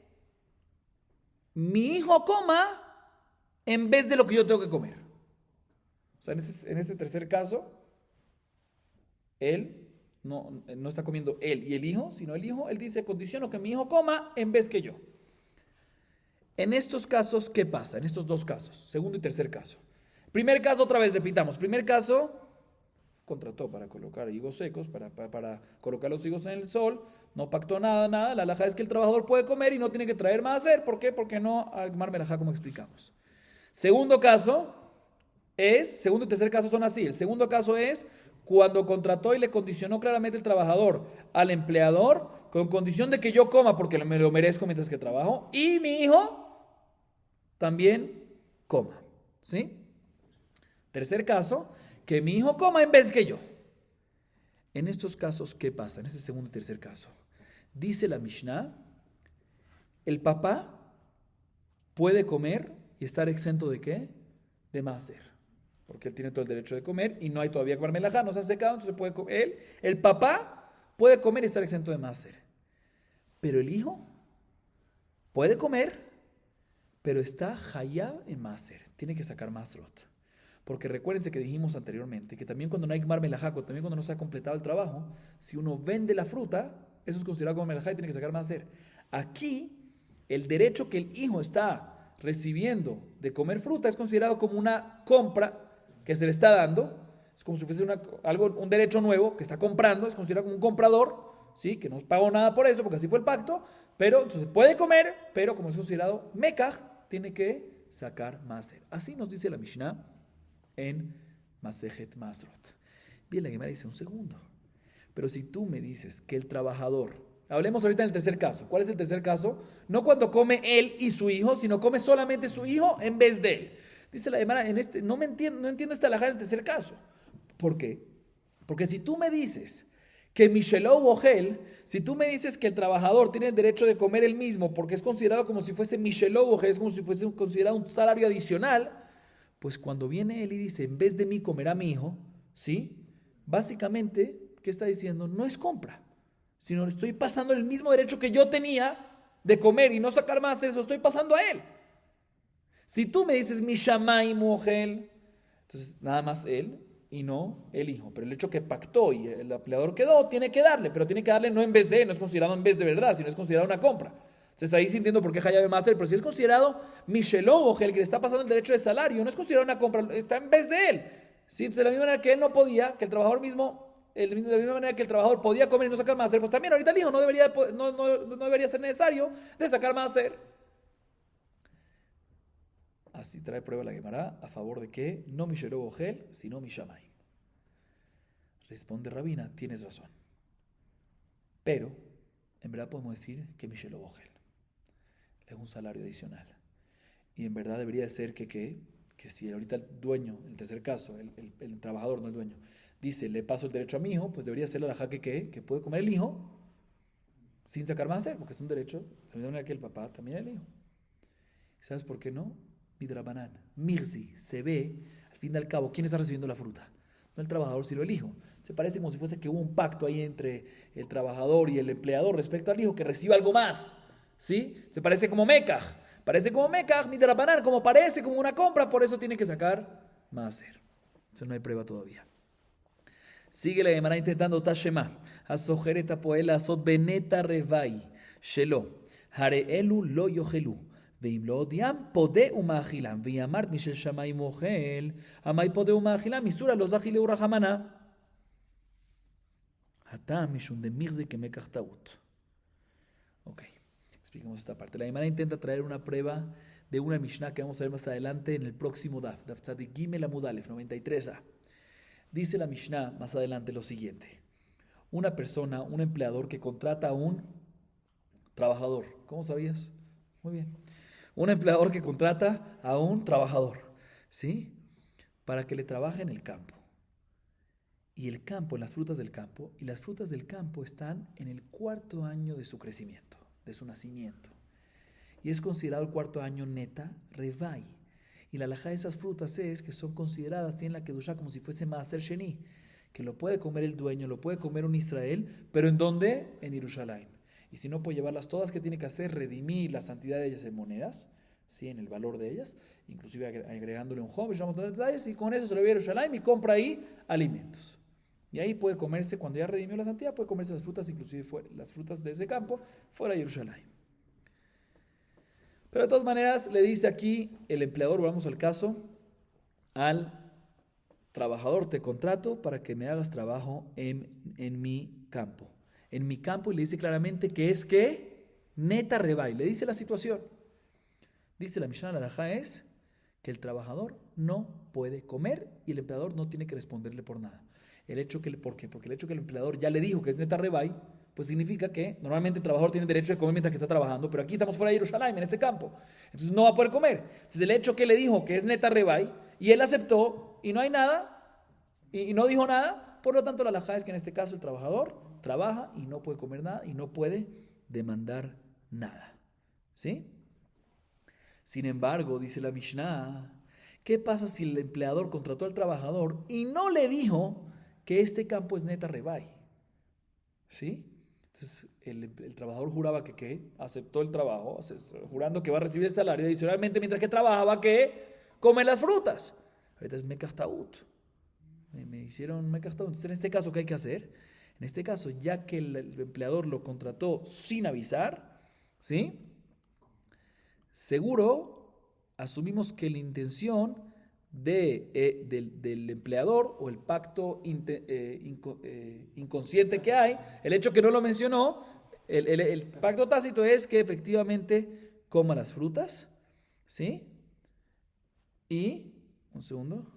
mi hijo coma en vez de lo que yo tengo que comer. O sea, en este tercer caso, él no está comiendo él y el hijo, sino el hijo, él dice: condiciono que mi hijo coma en vez que yo. En estos casos, ¿qué pasa? En estos dos casos, segundo y tercer caso. Primer caso, otra vez repitamos. Primer caso, contrató para colocar higos secos, para colocar los higos en el sol, no pactó nada. La halajá es que el trabajador puede comer y no tiene que traer maaser. ¿Por qué? Porque no al gmar melajá, como explicamos. Segundo y tercer caso son así. El segundo caso es cuando contrató y le condicionó claramente el trabajador al empleador con condición de que yo coma porque me lo merezco mientras que trabajo y mi hijo también coma. ¿Sí? Tercer caso, que mi hijo coma en vez que yo. En estos casos, ¿qué pasa? En este segundo y tercer caso, dice la Mishnah, el papá puede comer y estar exento ¿de qué? De maaser, porque él tiene todo el derecho de comer y no hay todavía que melajá, no se ha secado, entonces puede comer. El papá puede comer y estar exento de maaser, pero el hijo puede comer, pero está hayab en maaser, tiene que sacar masrot. Porque recuérdense que dijimos anteriormente que también cuando no hay gmar melajá, también cuando no se ha completado el trabajo, si uno vende la fruta, eso es considerado como melajá y tiene que sacar maaser. Aquí, el derecho que el hijo está recibiendo de comer fruta es considerado como una compra que se le está dando. Es como si fuese un derecho nuevo que está comprando, es considerado como un comprador, ¿sí? Que no pagó nada por eso, porque así fue el pacto, pero entonces puede comer, pero como es considerado mekaj, tiene que sacar maaser. Así nos dice la Mishnah en Masejet Masrot. Bien, la Gemara dice: un segundo, pero si tú me dices que el trabajador, hablemos ahorita del tercer caso. ¿Cuál es el tercer caso? No cuando come él y su hijo, sino come solamente su hijo en vez de él. Dice la Gemara, no entiendo esta halajá del tercer caso. ¿Por qué? Porque si tú me dices que Mishelou Bogel, si tú me dices que el trabajador tiene el derecho de comer él mismo, porque es considerado como si fuese Mishelou Bogel, es como si fuese considerado un salario adicional, pues cuando viene él y dice, en vez de mí comerá mi hijo, ¿sí? Básicamente, ¿qué está diciendo? No es compra, sino le estoy pasando el mismo derecho que yo tenía de comer y no sacar más de eso, estoy pasando a él. Si tú me dices, mi shamay mujer, entonces nada más él y no el hijo. Pero el hecho que pactó y el empleador quedó, tiene que darle, pero tiene que darle no en vez de, no es considerado en vez de verdad, sino es considerado una compra. Entonces ahí sí entiendo por qué Hayabe Maser, pero si es considerado Mishelou, el que le está pasando el derecho de salario, no es considerado una compra, está en vez de él. ¿Sí? Entonces de la misma manera que él no podía, que el trabajador mismo, de la misma manera que el trabajador podía comer y no sacar Maser, pues también ahorita el hijo no debería ser necesario de sacar Maser. Así trae prueba la Gemara a favor de que no mi Shelo Bogel, sino mi Shamay. Responde Rabina, tienes razón. Pero, en verdad podemos decir que mi Shelo Bogel es un salario adicional. Y en verdad debería ser que si ahorita el dueño, en el tercer caso, el trabajador, no el dueño, dice, le paso el derecho a mi hijo, pues debería ser la halajá que puede comer el hijo sin sacar más hacer, porque es un derecho, de la misma manera que el papá también el hijo. ¿Sabes por qué no? Midrabanan, Mirzi, se ve, al fin y al cabo, ¿quién está recibiendo la fruta? No el trabajador, sino el hijo. Se parece como si fuese que hubo un pacto ahí entre el trabajador y el empleador respecto al hijo, que reciba algo más, ¿sí? Se parece como Mekaj. Parece como Mekaj, Midrabanan, como parece como una compra, por eso tiene que sacar más hacer. Eso no hay prueba todavía. Sigue la Gemara intentando Tashema. Asojeret apoela asot beneta revai. Shelo. Hareelu lo yohelu. Veim lo odiam pode umachilam. Veamart mishel shamay mohel. Amay pode umachilam. Misura los achile urahamana. Hatam mishun de mirze que mekach taut. Ok. Explicamos esta parte. La Gemara intenta traer una prueba de una Mishnah que vamos a ver más adelante en el próximo Daf. Daf Tzadik Gimel Amud Alef 93a. Dice la Mishnah más adelante lo siguiente. Una persona, un empleador que contrata a un trabajador. ¿Cómo sabías? Muy bien. Un empleador que contrata a un trabajador, ¿sí? Para que le trabaje en el campo. Y el campo, en las frutas del campo, y las frutas del campo están en el 4º año de su crecimiento, de su nacimiento. Y es considerado el 4º año neta, revai. Y la halajá de esas frutas es que son consideradas, tienen la kedushá como si fuese maaser sheni, que lo puede comer el dueño, lo puede comer un Israel, pero ¿en dónde? En Jerusalén. Y si no puede llevarlas todas, ¿qué tiene que hacer? Redimir la santidad de ellas en monedas, ¿sí? En el valor de ellas, inclusive agregándole un joven, vamos a dar detalles, y con eso se lo lleva a Jerusalén y compra ahí alimentos. Y ahí puede comerse, cuando ya redimió la santidad, puede comerse las frutas, inclusive las frutas de ese campo, fuera de Jerusalén. Pero de todas maneras, le dice aquí el empleador, vamos al caso, al trabajador, te contrato para que me hagas trabajo en mi campo. En mi campo, y le dice claramente que es que neta rebay. Le dice la situación. Dice la Mishnah, la halajá es que el trabajador no puede comer y el empleador no tiene que responderle por nada. ¿Por qué? Porque el hecho que el empleador ya le dijo que es neta rebay, pues significa que normalmente el trabajador tiene derecho de comer mientras que está trabajando, pero aquí estamos fuera de Jerusalén, en este campo. Entonces no va a poder comer. Entonces el hecho que le dijo que es neta rebay y él aceptó y no hay nada y no dijo nada, por lo tanto la halajá es que en este caso el trabajador trabaja y no puede comer nada y no puede demandar nada. ¿Sí? Sin embargo, dice la Mishnah, ¿qué pasa si el empleador contrató al trabajador y no le dijo que este campo es neta rebay? ¿Sí? Entonces el trabajador juraba que aceptó el trabajo, jurando que va a recibir el salario adicionalmente mientras que trabajaba que come las frutas. Ahorita es mekach taut. Me hicieron mekach taut. Entonces en este caso, ¿qué hay que hacer? En este caso, ya que el empleador lo contrató sin avisar, ¿sí? Seguro asumimos que la intención del empleador o el pacto inconsciente que hay, el hecho que no lo mencionó, el pacto tácito es que efectivamente coma las frutas, ¿sí? Y, un segundo.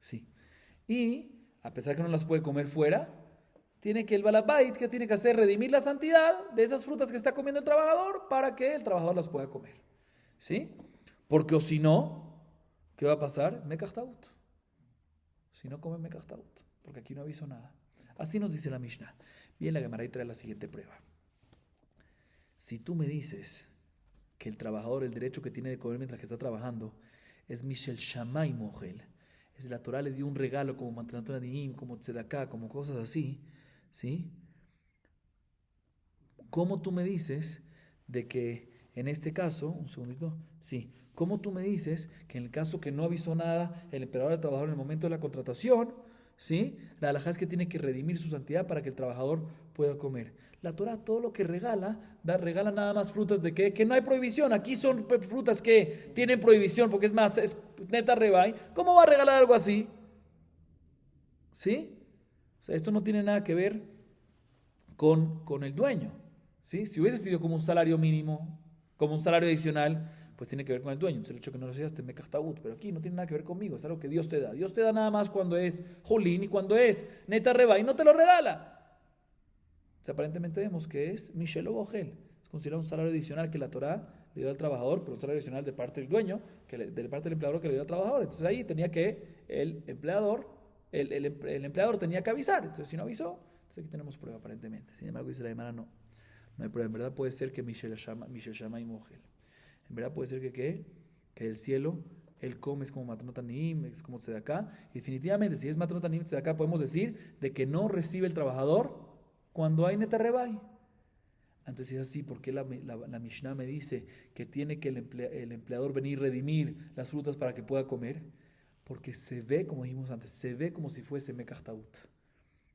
Sí. Y, a pesar que no las puede comer fuera, tiene que el balabait, ¿qué tiene que hacer? Redimir la santidad de esas frutas que está comiendo el trabajador para que el trabajador las pueda comer. ¿Sí? Porque o si no, ¿qué va a pasar? Mekach taut. Si no come mekach taut, porque aquí no aviso nada. Así nos dice la Mishnah. Bien, la Gemara trae la siguiente prueba. Si tú me dices que el trabajador, el derecho que tiene de comer mientras que está trabajando, es Mishel Shamay Mohel, es la Torah le dio un regalo como Matranat Nadiim, como Tzedaká, como cosas así, ¿sí? ¿Cómo tú me dices de que en este caso, un segundito, sí, cómo tú me dices que en el caso que no avisó nada el empleador al trabajador en el momento de la contratación, ¿sí? La halajá es que tiene que redimir su santidad para que el trabajador pueda comer. La Torah todo lo que regala nada más frutas de que no hay prohibición. Aquí son frutas que tienen prohibición porque es más, es neta rebay. ¿Cómo va a regalar algo así? ¿Sí? O sea, esto no tiene nada que ver con el dueño, ¿Sí? Si hubiese sido como un salario mínimo, como un salario adicional, pues tiene que ver con el dueño. Entonces el hecho que no lo seas te me cachtaut, pero aquí no tiene nada que ver conmigo, es algo que Dios te da. Dios te da nada más cuando es jolín y cuando es neta reba y no te lo regala. Entonces, aparentemente vemos que es Michel o Bogel. Es considerado un salario adicional que la Torá le dio al trabajador, pero un salario adicional de parte del dueño, de parte del empleador que le dio al trabajador. Entonces ahí tenía que el empleador tenía que avisar. Entonces si no avisó, entonces aquí tenemos prueba aparentemente. Sin embargo, dice la hermana, no hay prueba. En verdad puede ser que Michel llama y Bogel. En verdad puede ser que del cielo él come, es como Matnot Tanim, es como Tzedaká. Y definitivamente, si es Matnot Tanim, Tzedaká, podemos decir de que no recibe el trabajador cuando hay neta rebai. Entonces es así, ¿por qué la Mishnah me dice que tiene que el empleador venir a redimir las frutas para que pueda comer? Porque se ve, como dijimos antes, se ve como si fuese Mekachtaut.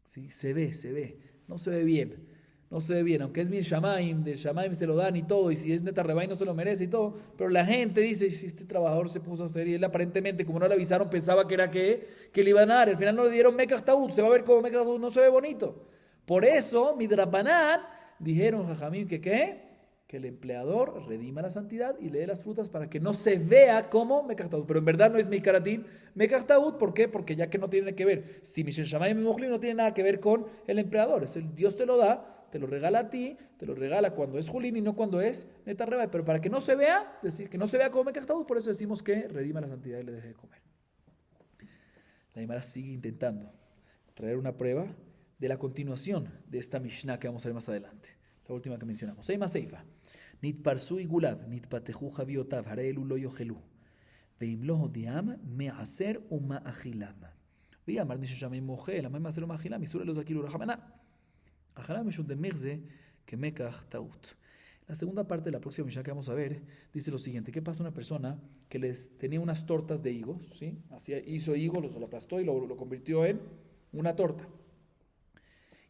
¿Sí? Se ve, no se ve bien. No se ve bien, aunque es mi Shamaim, del Shamaim se lo dan y todo, y si es neta rebai no se lo merece y todo, pero la gente dice, si este trabajador se puso a hacer, y él aparentemente, como no le avisaron, pensaba que era que le iban a dar, al final no le dieron Mekachtaut, se va a ver como Mekachtaut, no se ve bonito. Por eso, Midrabanan, dijeron Jajamim que el empleador redima la santidad y le dé las frutas para que no se vea como Mekachtaut. Pero en verdad no es Mikaratim Mekachtaut. ¿Por qué? Porque ya que no tiene que ver, si Mishel Shamayim y Mojli no tiene nada que ver con el empleador. Es el Dios te lo da, te lo regala a ti, te lo regala cuando es Julín y no cuando es Neta Reba. Pero para que no se vea, decir que no se vea como Mekachtaut, por eso decimos que redima la santidad y le deje de comer. La Gemara sigue intentando traer una prueba de la continuación de esta Mishnah que vamos a ver más adelante. La última que mencionamos. Seima Seifa. Nit parsu y gulav, nit pateju javiotav, harelu lo yohelu. Veim lo hodiam, me hacer uma achilam. Veim mar nishe shamay mochel, ama me hacer uma achilam, y sura los akilu rahamana. Achilam es un demirze que mekach taut. La segunda parte de la próxima Mishnah que vamos a ver dice lo siguiente: ¿qué pasa a una persona que tenía unas tortas de higos? ¿Sí? Hizo higos, los aplastó y lo convirtió en una torta.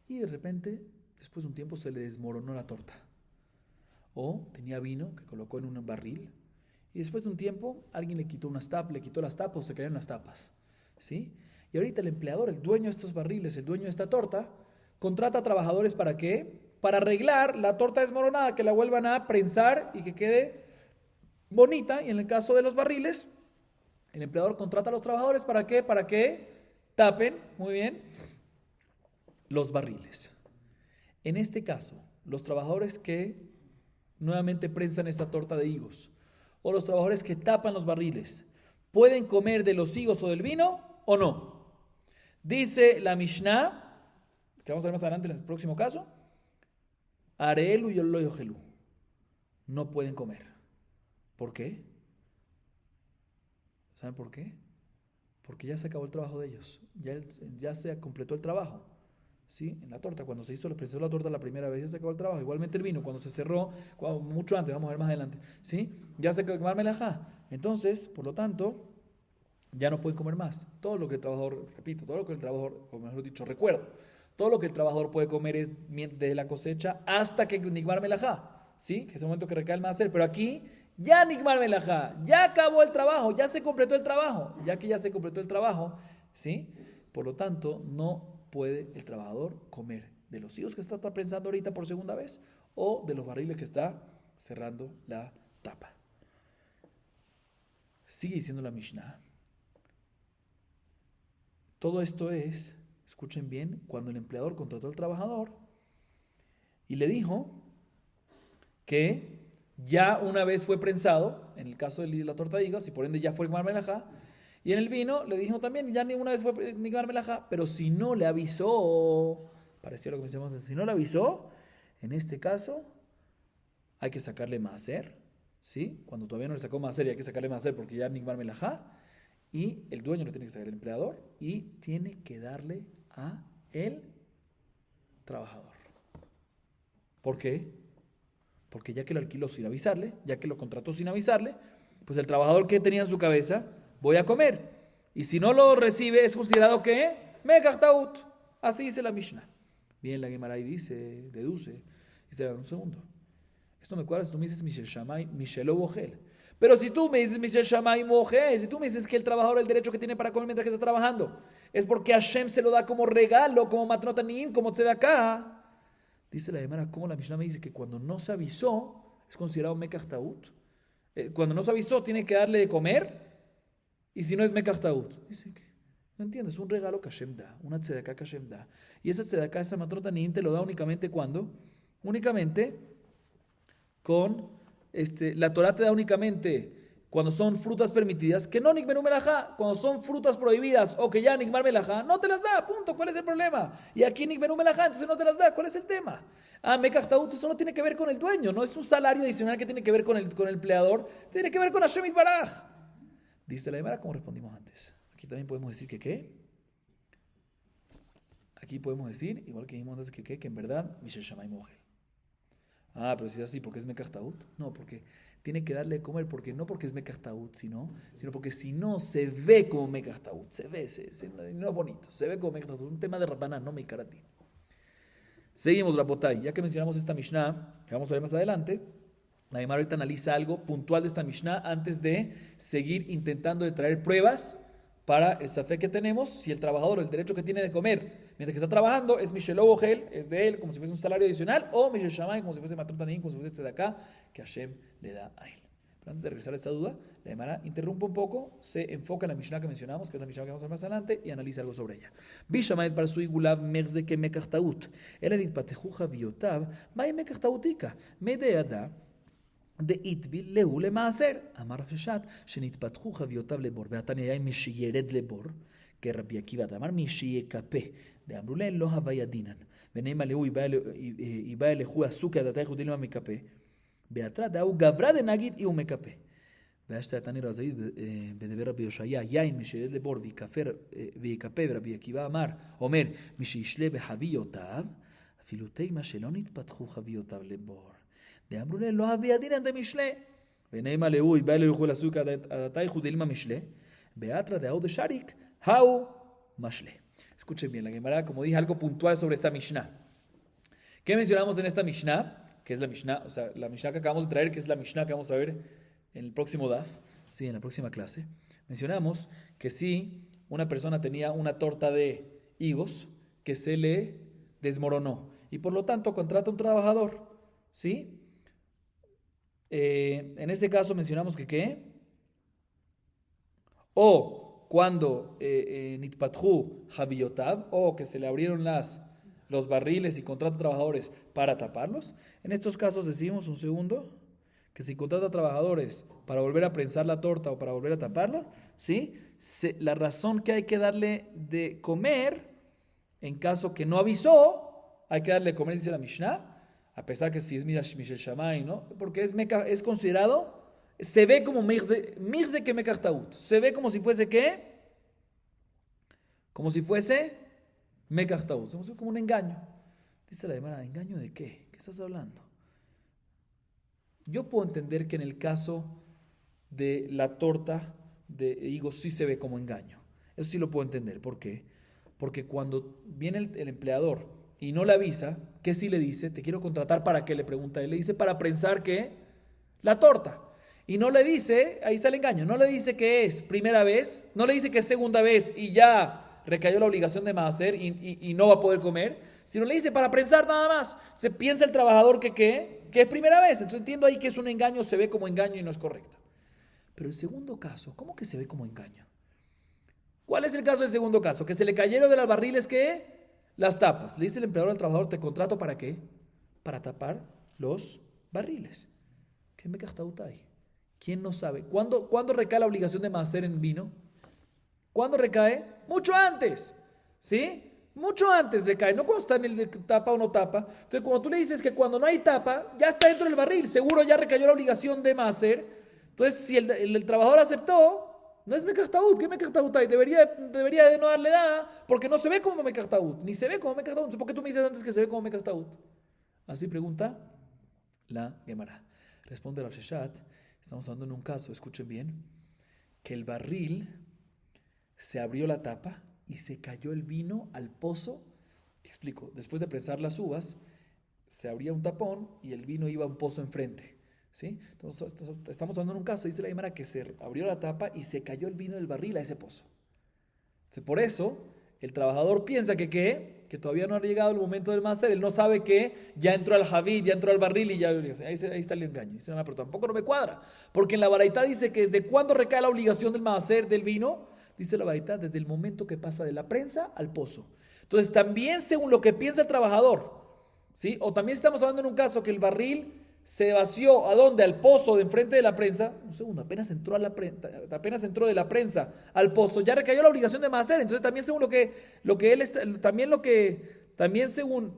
Y de repente, después de un tiempo, se le desmoronó la torta. O tenía vino que colocó en un barril. Y después de un tiempo, alguien le quitó las tapas o se cayeron las tapas. ¿Sí? Y ahorita el empleador, el dueño de estos barriles, el dueño de esta torta, contrata a trabajadores ¿para qué? Para arreglar la torta desmoronada, que la vuelvan a prensar y que quede bonita. Y en el caso de los barriles, el empleador contrata a los trabajadores ¿para qué? Para que tapen, muy bien, los barriles. En este caso, los trabajadores que nuevamente prensan esta torta de higos o los trabajadores que tapan los barriles, ¿pueden comer de los higos o del vino o no? Dice la Mishnah, que vamos a ver más adelante en el próximo caso, Arelu y lo yohelu, no pueden comer. ¿Por qué? ¿Saben por qué? Porque ya se acabó el trabajo de ellos, ya se completó el trabajo. ¿Sí? En la torta, cuando se presentó la torta la primera vez, ya se acabó el trabajo. Igualmente el vino, cuando se cerró, mucho antes, vamos a ver más adelante, ¿sí? Ya se acabó el melajá. Entonces, por lo tanto, ya no pueden comer más. Todo lo que el trabajador, repito, todo lo que el trabajador, o mejor dicho, recuerdo, todo lo que el trabajador puede comer es desde la cosecha hasta que Nigmar melajá, ¿sí? Que es el momento que recae el maaser. Pero aquí, ya Nigmar melajá, ya acabó el trabajo, ya se completó el trabajo. Ya que ya se completó el trabajo, ¿sí? Por lo tanto, no puede el trabajador comer de los higos que está prensando ahorita por segunda vez o de los barriles que está cerrando la tapa. Sigue diciendo la Mishnah. Todo esto es, escuchen bien, cuando el empleador contrató al trabajador y le dijo que ya una vez fue prensado, en el caso de la torta de higos, y por ende ya fue marmelajá. Y en el vino le dijo también, ya ni una vez fue Nigmar melajá, pero si no le avisó, pareció lo que mencionamos antes, si no le avisó, en este caso hay que sacarle maaser, ¿sí? Cuando todavía no le sacó maaser, hay que sacarle maaser porque ya Nigmar melajá, y el dueño le tiene que sacar, el empleador, y tiene que darle a el trabajador. ¿Por qué? Porque ya que lo alquiló sin avisarle, ya que lo contrató sin avisarle, pues el trabajador que tenía en su cabeza, voy a comer. Y si no lo recibe, es considerado que Mekachtaut. Así dice la Mishnah. Bien, la Gemara deduce. Dice, un segundo. Esto me cuadra si tú me dices Michel Shammai, Michel o Bogel. Pero si tú me dices Michel Shammai Bogel, si tú me dices que el trabajador el derecho que tiene para comer mientras que está trabajando, es porque Hashem se lo da como regalo, como matnot anim, como tzedaká. Dice la Gemara, ¿cómo la Mishnah me dice que cuando no se avisó es considerado Mekach Taut? Cuando no se avisó tiene que darle de comer y si no es Mekach Taut. Dice que no entiendo, es un regalo que Hashem da, una tzedaká que Hashem da. Y esa tzedaká, esa matrota ni te lo da únicamente cuando, únicamente con, la Torah te da únicamente cuando son frutas permitidas, que no nikmenu melajá, cuando son frutas prohibidas o que ya nikmar melajá, no te las da, punto, ¿cuál es el problema? Y aquí nikmenu melajá, entonces no te las da, ¿cuál es el tema? Mekach Taut, eso no tiene que ver con el dueño, no es un salario adicional que tiene que ver con el empleador, tiene que ver con Hashem Yitbaraj. Dice la Gemara como respondimos antes. Aquí también podemos decir que ¿qué? Aquí podemos decir, igual que dijimos antes que en verdad, Mishel Shamay Mogel. Pero si es así, ¿por qué es Mekach Taut? No, porque tiene que darle de comer, no porque es Mekach Taut, sino porque si no, se ve como Mekach Taut, se ve, no es bonito, se ve como Mekach Taut, un tema de Rabbanan, no me karati. Seguimos, Rabotay, ya que mencionamos esta Mishnah, que vamos a ver más adelante, la Gemara ahorita analiza algo puntual de esta Mishnah antes de seguir intentando de traer pruebas para el safek que tenemos, si el trabajador, el derecho que tiene de comer mientras que está trabajando es Mishel Ogel, es de él, como si fuese un salario adicional, o Mishel Shamay, como si fuese Matrut Tanim, como si fuese Tzedakah, que Hashem le da a él. Pero antes de regresar a esta duda, la Gemara interrumpe un poco, se enfoca en la Mishnah que mencionamos, que es la Mishnah que vamos a ver más adelante, y analiza algo sobre ella. Bishamayet Barsui Gulav Merze que Mekach Taut, Elenit Patejuja Viotav, May Mekach Tautika, Medeada. דאיטביל להוא למעשר. אמר רב ששת, שנתפתחו חביותיו לבור, והתניא היה מי שירד לבור, כרבי עקיבא דאמר מי שיקפה, דאמרו להם לא הוויה דינן, ונאמר להוא איבא לכו הסוכה דתייך דילמה מקפה, בהתרא דאהו גברא דנגיד אי הוא מקפה. והשתא התניא רזאית בדבר רבי יושעיה, יין מי שירד לבור ויקפה, ורבי עקיבא אומר מי שישלה בחביותיו, אפילו תימא שלא נתפתחו חביותיו לבור. דאמרו להם, לא אבי הדינן דמשלה. ונאמר להוא, בא ללכו לסוכה דתייך דילמה משלה, בהתרא דאהו דשריק, האו משלה. Escuchen bien, la Gemara, como dije, algo puntual sobre esta Mishnah. ¿Qué mencionamos en esta Mishnah? Que es la Mishnah, o sea, la Mishnah que acabamos de traer, que es la Mishnah que vamos a ver en el próximo DAF, sí, en la próxima clase. Mencionamos que si una persona tenía una torta de higos que se le desmoronó y por lo tanto contrata a un trabajador, ¿sí? En este caso mencionamos que ¿qué? O cuando nitpathu javiyotav, o que se le abrieron los barriles y contrata trabajadores para taparlos. En estos casos decimos, un segundo, que si contrata trabajadores para volver a prensar la torta o para volver a taparla, ¿sí? La razón que hay que darle de comer, en caso que no avisó, hay que darle de comer, dice la Mishnah, a pesar que si es Mishel Shamay, ¿no? Porque es considerado, se ve como mirze que Mekach Taut. Se ve como si fuese ¿qué? Como si fuese Mekach Taut. Se ve como un engaño. Dice la Gemara, ¿engaño de qué? ¿Qué estás hablando? Yo puedo entender que en el caso de la torta de higos sí se ve como engaño. Eso sí lo puedo entender. ¿Por qué? Porque cuando viene el empleador y no le avisa, ¿qué sí le dice? Te quiero contratar para qué, le pregunta él. Le dice para prensar ¿qué? La torta. Y no le dice, ahí está el engaño, no le dice que es primera vez, no le dice que es segunda vez y ya recayó la obligación de maaser y no va a poder comer, sino le dice para prensar nada más. Se piensa el trabajador que es primera vez. Entonces entiendo ahí que es un engaño, se ve como engaño y no es correcto. Pero el segundo caso, ¿cómo que se ve como engaño? ¿Cuál es el caso del segundo caso? Que se le cayeron de las barriles ¿qué? Las tapas. Le dice el empleador al trabajador, te contrato ¿para qué? Para tapar los barriles. ¿Qué Mekach Taut hay? ¿Quién no sabe? ¿Cuándo recae la obligación de maaser en vino? ¿Cuándo recae? Mucho antes. ¿Sí? Mucho antes recae. No cuando está en el tapa o no tapa. Entonces cuando tú le dices que cuando no hay tapa, ya está dentro del barril. Seguro ya recayó la obligación de maaser. Entonces si el trabajador aceptó, no es Mekach Taut. ¿Qué Mekach Taut hay? Debería de no darle nada porque no se ve como Mekach Taut. Ni se ve como Mekach Taut. ¿Por qué tú me dices antes que se ve como Mekach Taut? Así pregunta la Gemara. Responde Rav Sheshat. Estamos hablando en un caso, escuchen bien, que el barril se abrió la tapa y se cayó el vino al pozo. Explico, después de prensar las uvas, se abría un tapón y el vino iba a un pozo enfrente. ¿Sí? Entonces, estamos hablando en un caso, dice la Gemara, que se abrió la tapa y se cayó el vino del barril a ese pozo. Entonces, por eso, el trabajador piensa que ¿qué? Que todavía no ha llegado el momento del maaser. Él no sabe que ya entró al javid, ya entró al barril y ya... Ahí está el engaño. Dice, no, pero tampoco no me cuadra. Porque en la baraita dice que desde cuándo recae la obligación del maaser del vino. Dice la baraita, desde el momento que pasa de la prensa al pozo. Entonces también según lo que piensa el trabajador, ¿sí? O también estamos hablando en un caso que el barril se vació, ¿a dónde? Al pozo de enfrente de la prensa. Un segundo, apenas entró de la prensa al pozo, ya recayó la obligación de maaser. Entonces también según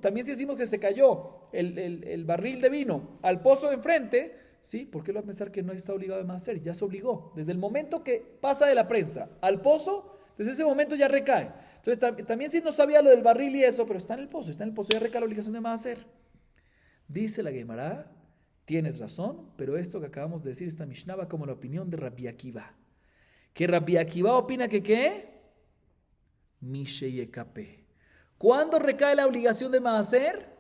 también si decimos que se cayó el barril de vino al pozo de enfrente, ¿sí? ¿Por qué lo va a pensar que no está obligado de maaser? Ya se obligó. Desde el momento que pasa de la prensa al pozo, desde ese momento ya recae. Entonces también si no sabía lo del barril y eso, pero está en el pozo, ya recae la obligación de maaser. Dice la Gemara, tienes razón, pero esto que acabamos de decir, esta Mishnah va como la opinión de Rabbi Akiva. Que Rabbi Akiva opina que ¿qué? Misheyekape. ¿Cuándo recae la obligación de maaser?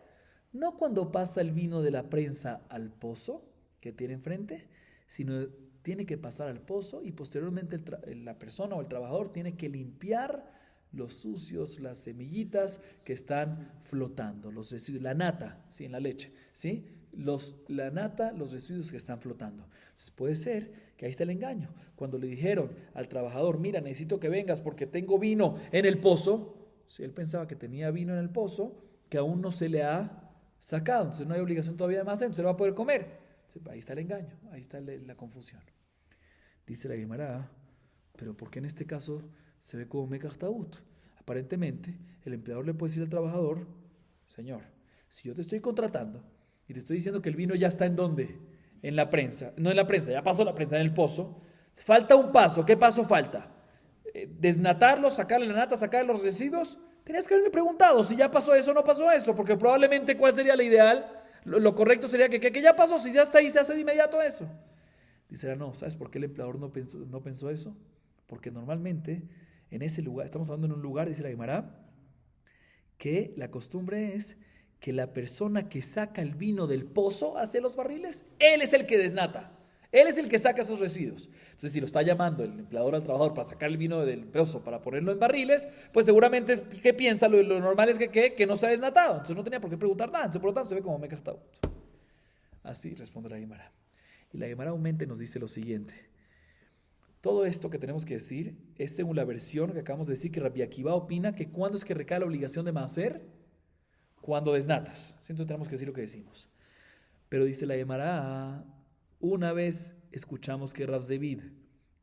No cuando pasa el vino de la prensa al pozo que tiene enfrente, sino tiene que pasar al pozo y posteriormente la persona o el trabajador tiene que limpiar los sucios, las semillitas que están flotando, los residuos, la nata, ¿sí? En la leche, ¿sí? La nata, los residuos que están flotando. Entonces puede ser que ahí está el engaño. Cuando le dijeron al trabajador, mira, necesito que vengas porque tengo vino en el pozo, si él pensaba que tenía vino en el pozo, que aún no se le ha sacado, entonces no hay obligación todavía de más, entonces lo va a poder comer. Entonces, ahí está el engaño, ahí está la confusión. Dice la Gemara, pero ¿por qué en este caso se ve como mekach taut? Aparentemente, el empleador le puede decir al trabajador, señor, si yo te estoy contratando y te estoy diciendo que el vino ya está ¿en dónde? En la prensa, no en la prensa, ya pasó la prensa, en el pozo, falta un paso. ¿Qué paso falta? Desnatarlo, sacarle la nata, sacarle los residuos. Tenías que haberme preguntado si ya pasó eso o no pasó eso, porque probablemente ¿cuál sería la ideal? Lo correcto sería que ya pasó, si ya está ahí, se hace de inmediato eso. Dice, no, ¿sabes por qué el empleador no pensó eso? Porque normalmente en ese lugar, estamos hablando en un lugar, dice la Gemara, que la costumbre es que la persona que saca el vino del pozo hacia los barriles, él es el que desnata. Él es el que saca esos residuos. Entonces, si lo está llamando el empleador al trabajador para sacar el vino del pozo, para ponerlo en barriles, pues seguramente, ¿qué piensa? Lo normal es que no se ha desnatado. Entonces no tenía por qué preguntar nada. Entonces, por lo tanto, se ve como mekach taut. Así responde la Gemara. Y la Gemara aumenta y nos dice lo siguiente. Todo esto que tenemos que decir es según la versión que acabamos de decir, que Rabbi Akiva opina que ¿cuándo es que recae la obligación de maaser? Cuando desnatas. Entonces tenemos que decir lo que decimos. Pero dice la Gemara, una vez escuchamos que Rav Zevid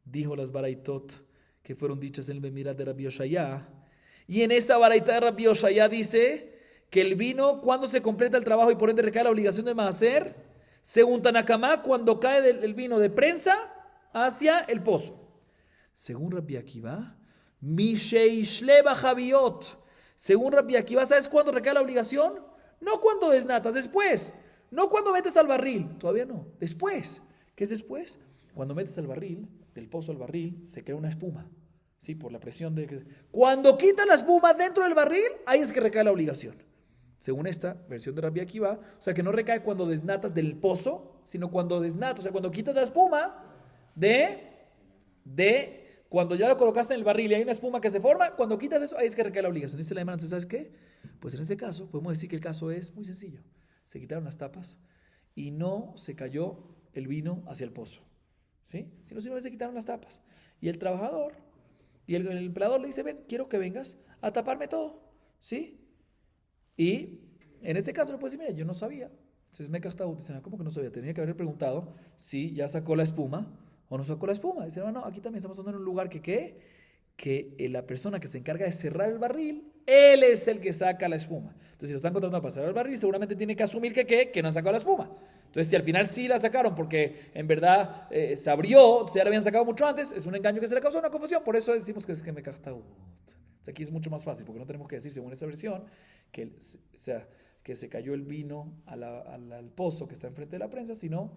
dijo las baraitot que fueron dichas en el Bemirat de Rabbi Yoshaya, y en esa baraita de Rabbi Yoshaya dice que el vino, cuando se completa el trabajo y por ende recae la obligación de maaser, según Tanakama, cuando cae el vino de prensa hacia el pozo. Según Rabbi Akiva, Misheishleba Javiot. Según Rabbi Akiva, ¿sabes cuándo recae la obligación? No cuando desnatas, después. No cuando metes al barril, todavía no, después. ¿Qué es después? Cuando metes al barril, del pozo al barril, se crea una espuma. Sí, por la presión de... Cuando quitas la espuma dentro del barril, ahí es que recae la obligación. Según esta versión de Rabbi Akiva, o sea que no recae cuando desnatas del pozo, sino cuando desnatas, o sea, cuando quitas la espuma cuando ya lo colocaste en el barril y hay una espuma que se forma, cuando quitas eso, ahí es que recae la obligación. Dice la hermana, entonces, ¿sabes qué? Pues en ese caso, podemos decir que el caso es muy sencillo. Se quitaron las tapas y no se cayó el vino hacia el pozo, ¿sí? Sino se quitaron las tapas. Y el trabajador y el empleador le dice, ven, quiero que vengas a taparme todo, ¿sí? Y en este caso le puede decir, mira, yo no sabía. Entonces mekach taut, dice, ¿cómo que no sabía? Tenía que haber preguntado si ya sacó la espuma o no sacó la espuma. Dice, no, aquí también estamos hablando en un lugar que la persona que se encarga de cerrar el barril, él es el que saca la espuma. Entonces, si lo están contratando para cerrar el barril, seguramente tiene que asumir que no han sacado la espuma. Entonces, si al final sí la sacaron porque en verdad se abrió, ya la habían sacado mucho antes, es un engaño que se le causó una confusión. Por eso decimos que es que mekach taut. Aquí es mucho más fácil, porque no tenemos que decir, según esa versión, que se cayó el vino al pozo que está enfrente de la prensa, sino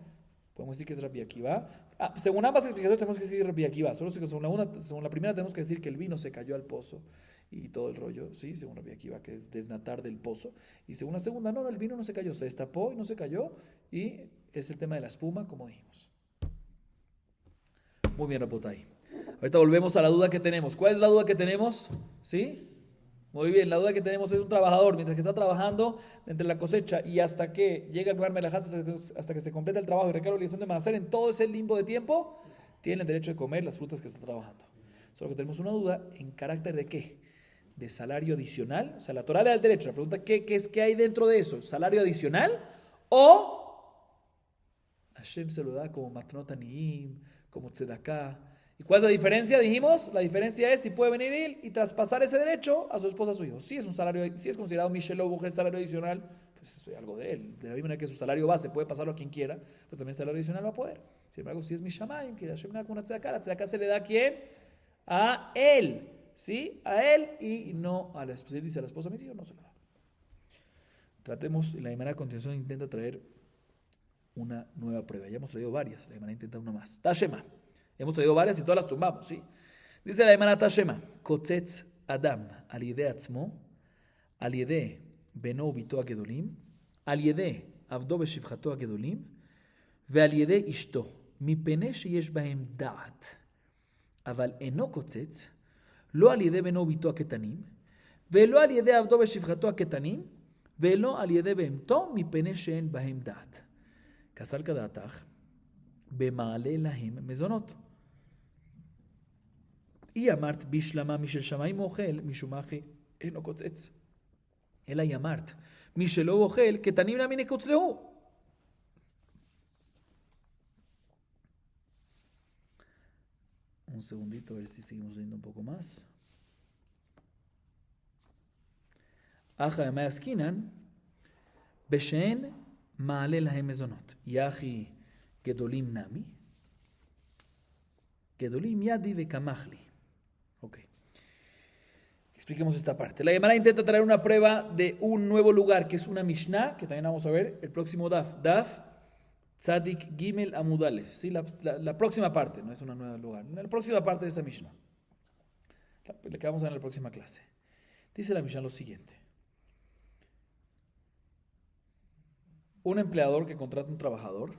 podemos decir que es Rabbi Akiva. Según ambas explicaciones tenemos que decir Rabbi Akiva, solo según la primera tenemos que decir que el vino se cayó al pozo y todo el rollo, ¿sí? Según Rabbi Akiva, que es desnatar del pozo. Y según la segunda, no, el vino no se cayó, se destapó y no se cayó, y es el tema de la espuma, como dijimos. Muy bien, Rapotay. Ahorita volvemos a la duda que tenemos. ¿Cuál es la duda que tenemos? ¿Sí? Muy bien, la duda que tenemos es un trabajador, mientras que está trabajando entre la cosecha y hasta que llega el lugar melajá, hasta que se completa el trabajo y recae la obligación de maaser, en todo ese limbo de tiempo, tiene el derecho de comer las frutas que está trabajando. Solo que tenemos una duda en carácter de qué, de salario adicional. O sea, la Torá le da el derecho. La pregunta, ¿qué hay dentro de eso? ¿Salario adicional? ¿O Hashem se lo da como matnot aniyim, como tzedaká? ¿Y cuál es la diferencia? Dijimos, la diferencia es si puede venir él y traspasar ese derecho a su esposa, a su hijo. Si es un salario, si es considerado Mishelo el salario adicional, pues eso es algo de él. De la misma manera que su salario base puede pasarlo a quien quiera, pues también el salario adicional va a poder. Sin embargo, si es Mishamayim, que Hashem le da como una tzedaká, la tzedaká se le da ¿a quién? A él. ¿Sí? A él y no a la esposa. Dice a la esposa, mis hijos no se lo da. Tratemos, la Gemara a continuación intenta traer una nueva prueba. Ya hemos traído varias, la Gemara intenta una más. Tashema. Hemos traído varias y todas las tumbamos, ¿sí? Dice la Gemara Tashema, Kotzetz Adam, al yede atzmo, al yede beno ubito agedolim, al yede avdo beshivchato agedolim, ועל ידי אשתו, מפני שיש בהם דעת, אבל אינו קוצץ, לא על ידי בנו וביתו הקטנים, ולא על ידי עבדו ושפחתו הקטנים, ולא על ידי בהמתו, מפני שאין בהם דעת. כסל כדעתך, במעלה להם מזונות. היא אמרת בשלמה משל שמיים אוכל, משום אחי אינו קוצץ. אלא היא אמרת, מי שלא אוכל, קטנים נמי נקוץ להו. Un segundito, a ver si seguimos leyendo un poco más. Aja de Skinan, Beshen Maale lahem mezonot. Yahi Gedolim Nami. Gedolim Yadi Vekamachli. Ok. Expliquemos esta parte. La Gemara intenta traer una prueba de un nuevo lugar, que es una Mishnah, que también vamos a ver el próximo Daf. Daf Tzadik Gimel Amudalef, ¿sí? La próxima parte, no es un nuevo lugar, la próxima parte de esta Mishnah, la que vamos a ver en la próxima clase. Dice la Mishnah lo siguiente: un empleador que contrata un trabajador,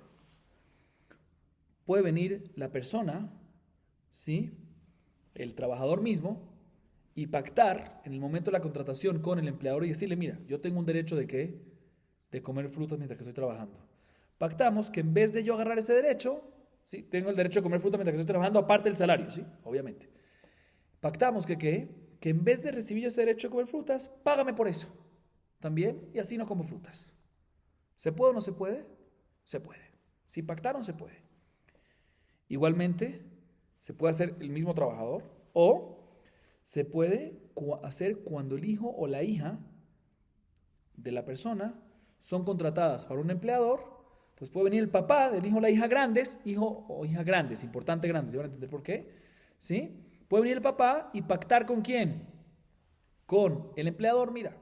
puede venir la persona, ¿sí? El trabajador mismo, y pactar en el momento de la contratación con el empleador y decirle, mira, yo tengo un derecho de ¿qué? De comer frutas mientras que estoy trabajando. Pactamos que en vez de yo agarrar ese derecho, ¿sí? Tengo el derecho de comer fruta mientras que estoy trabajando, aparte del salario, ¿sí? Obviamente. Pactamos que en vez de recibir ese derecho de comer frutas, págame por eso. También, y así no como frutas. ¿Se puede o no se puede? Se puede. Si pactaron, se puede. Igualmente, se puede hacer el mismo trabajador, o se puede hacer cuando el hijo o la hija de la persona son contratadas para un empleador. Pues puede venir el papá del hijo o la hija grandes, hijo o hija grandes, importante grandes, ¿se van a entender por qué? ¿Sí? Puede venir el papá y pactar ¿con quién? Con el empleador, mira,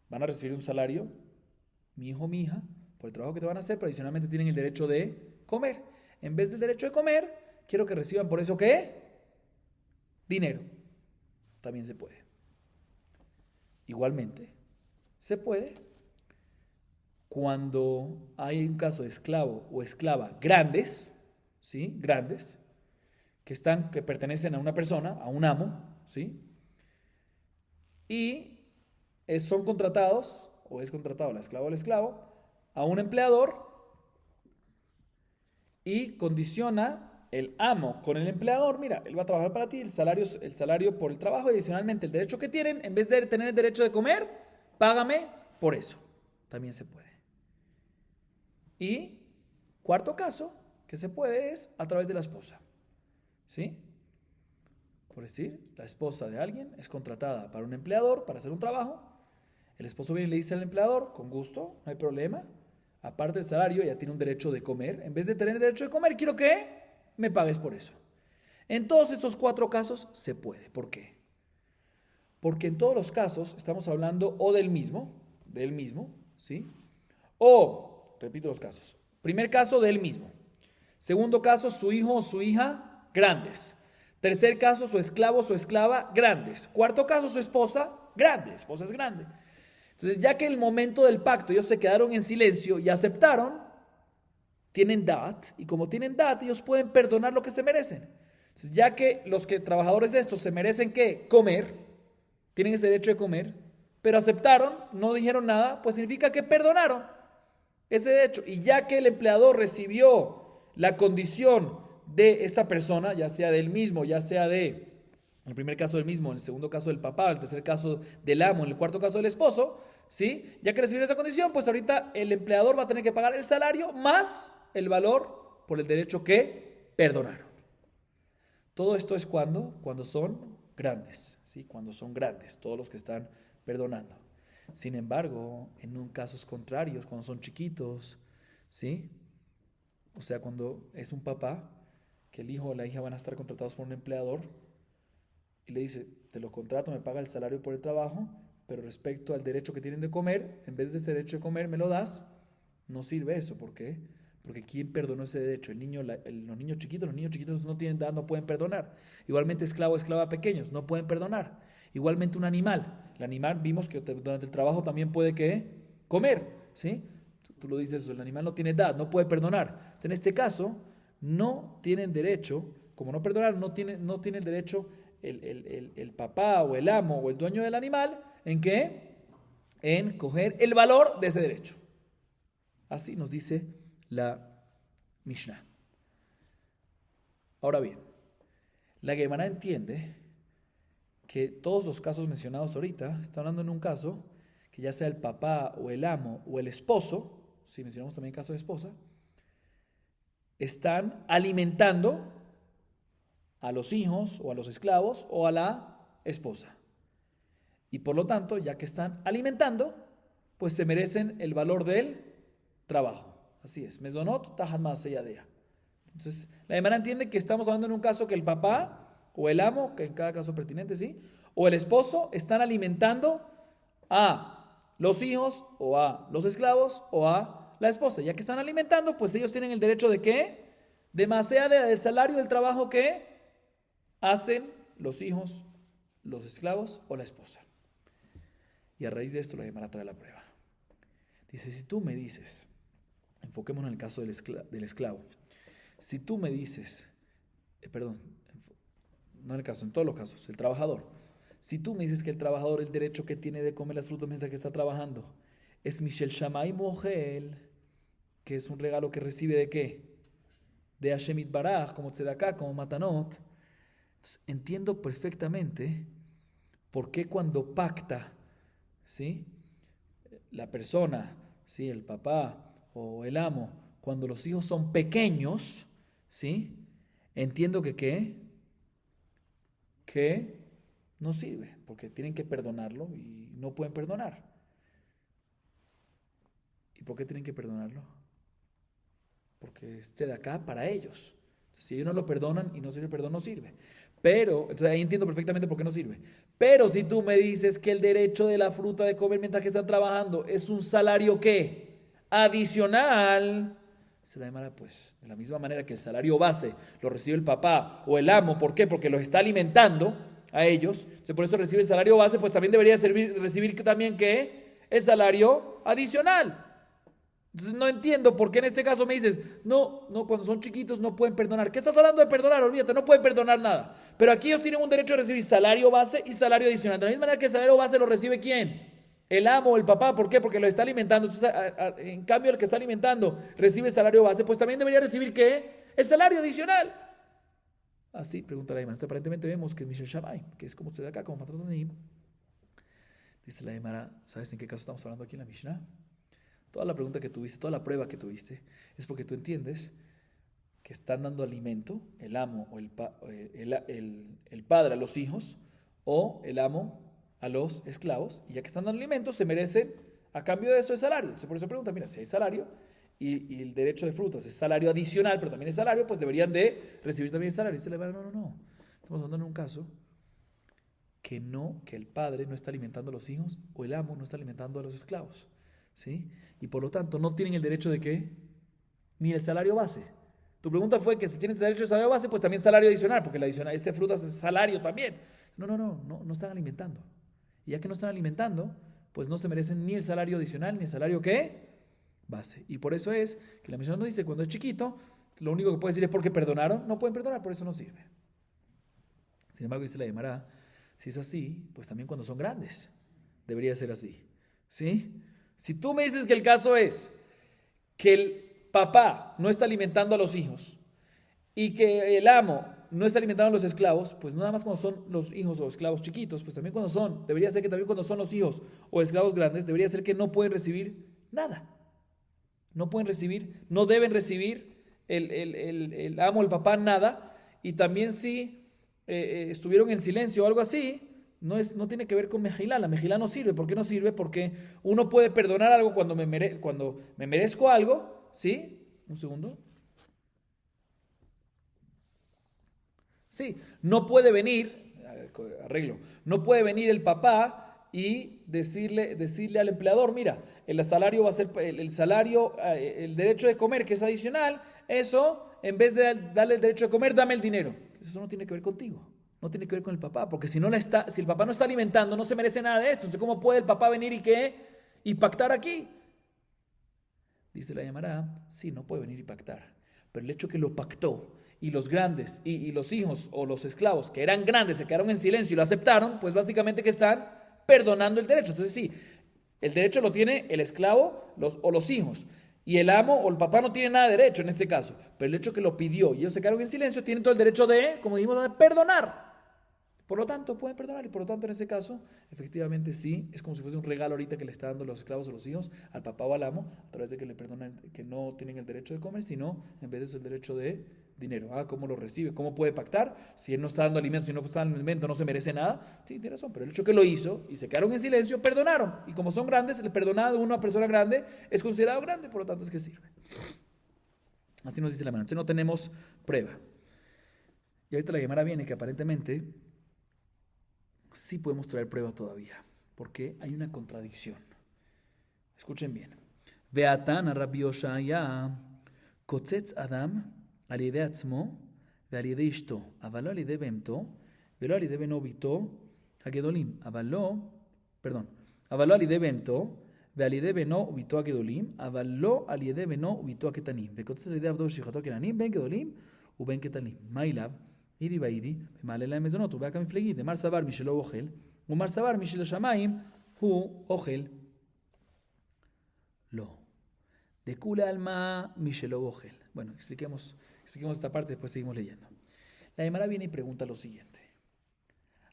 van a recibir un salario, mi hijo o mi hija, por el trabajo que te van a hacer, pero adicionalmente tienen el derecho de comer. En vez del derecho de comer, quiero que reciban por eso ¿qué? Dinero. También se puede. Igualmente, se puede cuando hay un caso de esclavo o esclava grandes, ¿sí? Grandes, que pertenecen a una persona, a un amo, ¿sí? Y son contratados, o es contratado la esclava o el esclavo, a un empleador y condiciona el amo con el empleador, mira, él va a trabajar para ti, el salario por el trabajo y adicionalmente el derecho que tienen, en vez de tener el derecho de comer, págame por eso. También se puede. Y cuarto caso que se puede es a través de la esposa, ¿sí? Por decir, la esposa de alguien es contratada para un empleador para hacer un trabajo, el esposo viene y le dice al empleador, con gusto, no hay problema, aparte del salario ella tiene un derecho de comer, en vez de tener el derecho de comer, quiero que me pagues por eso. En todos estos cuatro casos se puede. ¿Por qué? Porque en todos los casos estamos hablando o del mismo, ¿sí? O repito los casos. Primer caso, de él mismo. Segundo caso, su hijo o su hija, grandes. Tercer caso, su esclavo o su esclava, grandes. Cuarto caso, su esposa, grande. Esposa es grande. Entonces, ya que en el momento del pacto ellos se quedaron en silencio y aceptaron, tienen dat. Y como tienen dat, ellos pueden perdonar lo que se merecen. Entonces, ya que los trabajadores de estos se merecen ¿qué? Comer, tienen ese derecho de comer, pero aceptaron, no dijeron nada, pues significa que perdonaron ese derecho. Y ya que el empleador recibió la condición de esta persona, ya sea del mismo, ya sea en el primer caso del mismo, en el segundo caso del papá, en el tercer caso del amo, en el cuarto caso del esposo, ¿sí? Ya que recibieron esa condición, pues ahorita el empleador va a tener que pagar el salario más el valor por el derecho que perdonaron. Todo esto es cuando son grandes, ¿sí? Cuando son grandes, todos los que están perdonando. Sin embargo, en casos contrarios, cuando son chiquitos, ¿sí? O sea, cuando es un papá, que el hijo o la hija van a estar contratados por un empleador y le dice, te lo contrato, me paga el salario por el trabajo, pero respecto al derecho que tienen de comer, en vez de este derecho de comer me lo das, no sirve eso. ¿Por qué? Porque ¿quién perdonó ese derecho? Los niños chiquitos no tienen edad, no pueden perdonar. Igualmente esclavo, esclava pequeños, no pueden perdonar. Igualmente un animal. El animal vimos que durante el trabajo también puede comer, ¿sí? Tú lo dices, el animal no tiene edad, no puede perdonar. En este caso, no tienen derecho, como no perdonar, no tiene el derecho el papá o el amo o el dueño del animal, ¿en qué? En coger el valor de ese derecho. Así nos dice la Mishnah. Ahora bien, la Gemara entiende que todos los casos mencionados ahorita, está hablando en un caso que ya sea el papá o el amo o el esposo, si mencionamos también el caso de esposa, están alimentando a los hijos o a los esclavos o a la esposa. Y por lo tanto, ya que están alimentando, pues se merecen el valor del trabajo. Así es. Mezonot tajat maaseyadea. Entonces, la Gemara entiende que estamos hablando en un caso que el papá o el amo, que en cada caso pertinente, sí, o el esposo están alimentando a los hijos o a los esclavos o a la esposa. Ya que están alimentando, pues ellos tienen el derecho de ¿qué? De maaseyadea, del salario del trabajo que hacen los hijos, los esclavos o la esposa. Y a raíz de esto la Gemara trae la prueba. Dice, si tú me dices, enfoquémonos en el caso del esclavo. Si tú me dices, no en el caso, en todos los casos, el trabajador. Si tú me dices que el trabajador, el derecho que tiene de comer las frutas mientras que está trabajando, es Mishel Shamay Mogel, que es un regalo que recibe ¿de qué? De Hashem Itbaraj, como Tzedaká, como Matanot. Entonces, entiendo perfectamente por qué cuando pacta, ¿sí? La persona, ¿sí? El papá o el amo, cuando los hijos son pequeños, ¿sí? Entiendo que no sirve, porque tienen que perdonarlo y no pueden perdonar. ¿Y por qué tienen que perdonarlo? Porque esté de acá para ellos. Entonces, si ellos no lo perdonan y no sirve el perdón, no sirve. Pero, entonces ahí entiendo perfectamente por qué no sirve. Pero si tú me dices que el derecho de la fruta de comer mientras que están trabajando es un salario ¿qué? Adicional. Se la llamará pues de la misma manera que el salario base lo recibe el papá o el amo. ¿Por qué? Porque los está alimentando a ellos. Entonces, por eso recibe el salario base, pues también debería recibir también ¿qué? El salario adicional. Entonces no entiendo por qué en este caso me dices, no, cuando son chiquitos no pueden perdonar. ¿Qué estás hablando de perdonar? Olvídate, no pueden perdonar nada. Pero aquí ellos tienen un derecho a recibir salario base y salario adicional. De la misma manera que el salario base lo recibe ¿quién? El amo o el papá. ¿Por qué? Porque lo está alimentando. Entonces, en cambio, el que está alimentando recibe salario base, pues también debería recibir ¿qué? El salario adicional. Así, pregunta la Gemara. Aparentemente vemos que es Mishel Shammai, que es como usted acá, como Matronim. Dice la Gemara, ¿sabes en qué caso estamos hablando aquí en la Mishnah? Toda la pregunta que tuviste, toda la prueba que tuviste, es porque tú entiendes que están dando alimento, el amo o el padre a los hijos, o el amo a los esclavos, y ya que están dando alimento, se merecen a cambio de eso el salario. Entonces por eso pregunta, mira, si hay salario y el derecho de frutas es salario adicional, pero también es salario, pues deberían de recibir también el salario. Y se le va, no. Estamos hablando en un caso que el padre no está alimentando a los hijos o el amo no está alimentando a los esclavos. ¿Sí? Y por lo tanto no tienen el derecho de ¿qué? Ni el salario base. Tu pregunta fue que si tienen derecho al salario base, pues también salario adicional, porque la adicional, este frutas es salario también. No están alimentando. Y ya que no están alimentando, pues no se merecen ni el salario adicional, ni el salario ¿qué? Base. Y por eso es que la Mishnah nos dice, cuando es chiquito, lo único que puede decir es porque perdonaron, no pueden perdonar, por eso no sirve. Sin embargo, dice la Gemara, Si es así, pues también cuando son grandes, debería ser así. ¿Sí? Si tú me dices que el caso es que el papá no está alimentando a los hijos y que el amo no está alimentando a los esclavos, pues nada más cuando son los hijos o esclavos chiquitos, pues también cuando son, debería ser que también cuando son los hijos o esclavos grandes, debería ser que no pueden recibir nada. No pueden recibir, no deben recibir el amo, el papá, nada. Y también si estuvieron en silencio o algo así, no tiene que ver con Mejilá. La Mejilá no sirve. ¿Por qué no sirve? Porque uno puede perdonar algo cuando cuando me merezco algo, ¿sí? Un segundo. Sí, no puede venir, arreglo, no puede venir el papá y decirle al empleador, mira, el salario va a ser, el salario, el derecho de comer, que es adicional, eso, en vez de darle el derecho de comer, dame el dinero. Eso no tiene que ver contigo, no tiene que ver con el papá, porque si si el papá no está alimentando, no se merece nada de esto. Entonces, ¿cómo puede el papá venir y pactar aquí? Dice la Gemara, sí, no puede venir y pactar, pero el hecho que lo pactó y los grandes y los hijos o los esclavos que eran grandes se quedaron en silencio y lo aceptaron, pues básicamente que están perdonando el derecho. Entonces sí, el derecho lo tiene el esclavo o los hijos y el amo o el papá no tiene nada de derecho en este caso, pero el hecho que lo pidió y ellos se quedaron en silencio tienen todo el derecho de, como dijimos, de perdonar. Por lo tanto, pueden perdonar y por lo tanto en ese caso, efectivamente sí, es como si fuese un regalo ahorita que le está dando los esclavos o los hijos al papá o al amo, a través de que le perdonan, que no tienen el derecho de comer, sino en vez de eso el derecho de dinero. ¿Cómo lo recibe? ¿Cómo puede pactar? Si él no está dando alimentos, si no está dando alimento, no se merece nada. Sí, tiene razón, pero el hecho que lo hizo y se quedaron en silencio, perdonaron. Y como son grandes, el perdonado de una persona grande es considerado grande, por lo tanto es que sirve. Así nos dice la mano. Entonces no tenemos prueba. Y ahorita la Gemara viene que aparentemente sí podemos traer prueba todavía, porque hay una contradicción. Escuchen bien. Veatan Rabbi Yoshaya kotzetz Adam al yedei atzmo ועל ידי אשתו, אבל לא על ידי בהמתו, ולא על ידי בנו ובתו הגדולים, אבל לא על ידי בהמתו, ועל ידי בנו ובתו הגדולים, אבל לא על ידי בנו ובתו הקטנים, וקוצץ על ידי עבדו ושפחתו כנענים, בין גדולים ובין קטנים. מה אליו? אידי ואידי, ומעלה להם מזונות, ובאקה מפלגי, דמר סבר מי שלא אוכל, ומר סבר מי שלשמיים הוא אוכל. לא. דכולי עלמא מי שלא אוכל. Bueno, expliquemos esta parte, después seguimos leyendo. La Gemara viene y pregunta lo siguiente.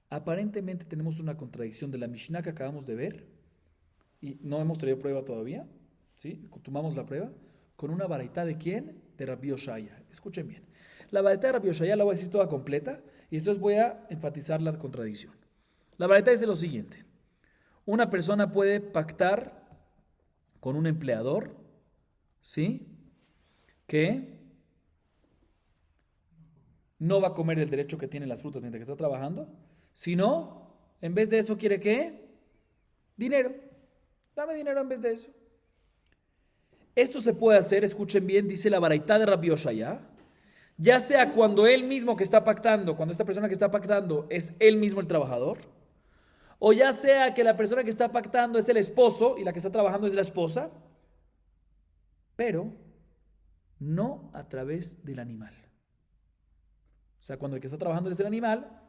Aparentemente tenemos una contradicción de la Mishnah que acabamos de ver, y no hemos traído prueba todavía, ¿sí? Tomamos la prueba, con una baraitá de ¿quién? De Rabbi Yoshaya. Escuchen bien. La baraitá de Rabbi Yoshaya la voy a decir toda completa, y después voy a enfatizar la contradicción. La baraitá dice lo siguiente. Una persona puede pactar con un empleador, ¿sí? Que no va a comer el derecho que tiene las frutas mientras que está trabajando, sino, en vez de eso, ¿quiere qué? Dinero. Dame dinero en vez de eso. Esto se puede hacer, escuchen bien, dice la baraitá de Rabbi Yoshaya, ya sea cuando él mismo que está pactando, cuando esta persona que está pactando es él mismo el trabajador, o ya sea que la persona que está pactando es el esposo y la que está trabajando es la esposa, pero no a través del animal. O sea, cuando el que está trabajando es el animal,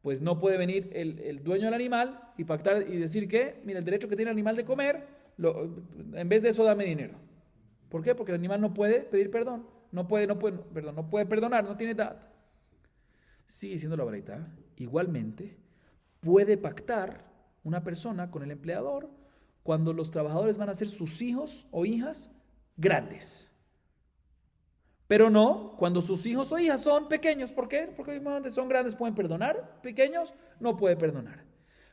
pues no puede venir el dueño del animal y pactar y decir que, mira, el derecho que tiene el animal de comer, en vez de eso dame dinero. ¿Por qué? Porque el animal no puede pedir perdón, no puede perdonar, no tiene edad. Sigue siendo la baraitá. Igualmente, puede pactar una persona con el empleador cuando los trabajadores van a ser sus hijos o hijas grandes. Pero no cuando sus hijos o hijas son pequeños. ¿Por qué? Porque cuando son grandes pueden perdonar, pequeños no puede perdonar.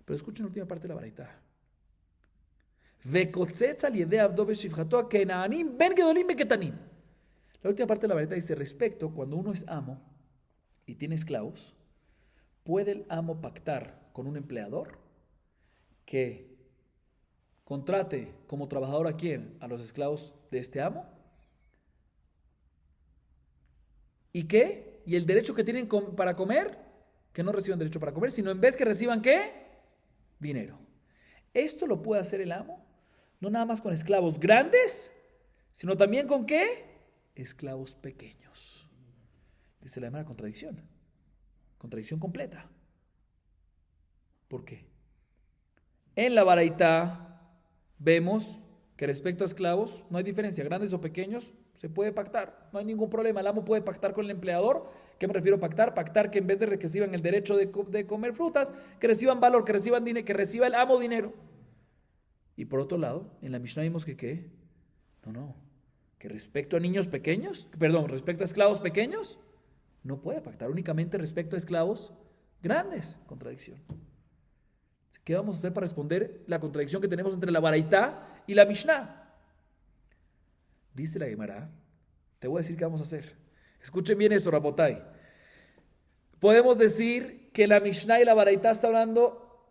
Pero escuchen la última parte de la baraitá. La última parte de la baraitá dice respecto cuando uno es amo y tiene esclavos, ¿puede el amo pactar con un empleador que contrate como trabajador a quién? A los esclavos de este amo. ¿Y qué? ¿Y el derecho que tienen para comer? Que no reciban derecho para comer, sino en vez que reciban ¿qué? Dinero. Esto lo puede hacer el amo, no nada más con esclavos grandes, sino también con ¿qué? Esclavos pequeños. Dice la Gemara, contradicción completa. ¿Por qué? En la Baraitá vemos que respecto a esclavos no hay diferencia, grandes o pequeños, se puede pactar, no hay ningún problema. El amo puede pactar con el empleador. ¿Qué me refiero a pactar? Pactar que en vez de que reciban el derecho de comer frutas, que reciban valor, que reciban dinero, que reciba el amo dinero. Y por otro lado, en la Mishnah vimos que ¿qué? No, que respecto a niños pequeños, perdón, respecto a esclavos pequeños, no puede pactar, únicamente respecto a esclavos grandes. Contradicción. ¿Qué vamos a hacer para responder la contradicción que tenemos entre la Baraitá y la Mishnah? Dice la Gemara, te voy a decir qué vamos a hacer. Escuchen bien esto, Rabotai. Podemos decir que la Mishnah y la Baraitá está hablando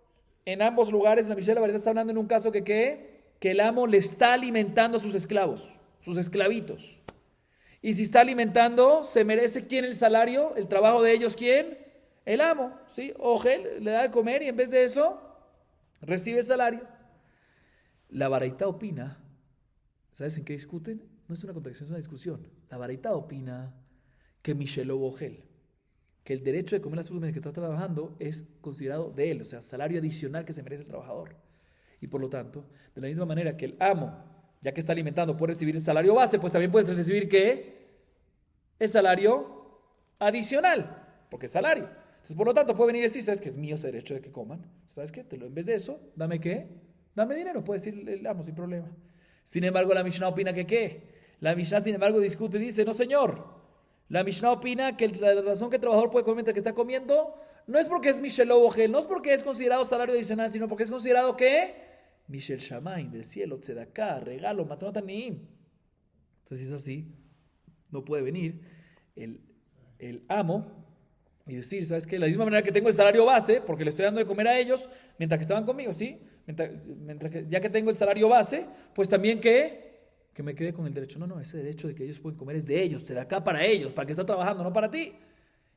en ambos lugares. La Mishnah y la Baraitá está hablando en un caso que ¿qué? Que el amo le está alimentando a sus esclavos, sus esclavitos. Y si está alimentando, ¿se merece quién el salario? ¿El trabajo de ellos quién? El amo, ¿sí? Ogel le da de comer y en vez de eso recibe salario. La Baraitá opina, ¿sabes en qué discuten? No es una contradicción, es una discusión. La Baraitá opina que Mishelo Ogel, que el derecho de comer las frutas que está trabajando es considerado de él, o sea, salario adicional que se merece el trabajador. Y por lo tanto, de la misma manera que el amo, ya que está alimentando, puede recibir el salario base, pues también puedes recibir ¿qué? El salario adicional, porque es salario. Entonces, por lo tanto, puede venir y decir, ¿sabes qué? Es mío ese derecho de que coman. ¿Sabes qué? En vez de eso, ¿dame qué? Dame dinero, puede decir el amo sin problema. Sin embargo, la Mishnah opina que ¿qué? La Mishnah, sin embargo, discute y dice, no señor. La Mishnah opina que la razón que el trabajador puede comer mientras que está comiendo no es porque es Mishel Ogel, no es porque es considerado salario adicional, sino porque es considerado ¿qué? Mishel Shamaim, del cielo, tzedaká, regalo, matanot aniim. Entonces, si es así, no puede venir el amo y decir, ¿sabes qué? De la misma manera que tengo el salario base, porque le estoy dando de comer a ellos mientras que estaban conmigo, ¿sí? Mientras que, ya que tengo el salario base, pues también que me quede con el derecho. No, ese derecho de que ellos pueden comer es de ellos, te da acá para ellos, para que está trabajando, no para ti.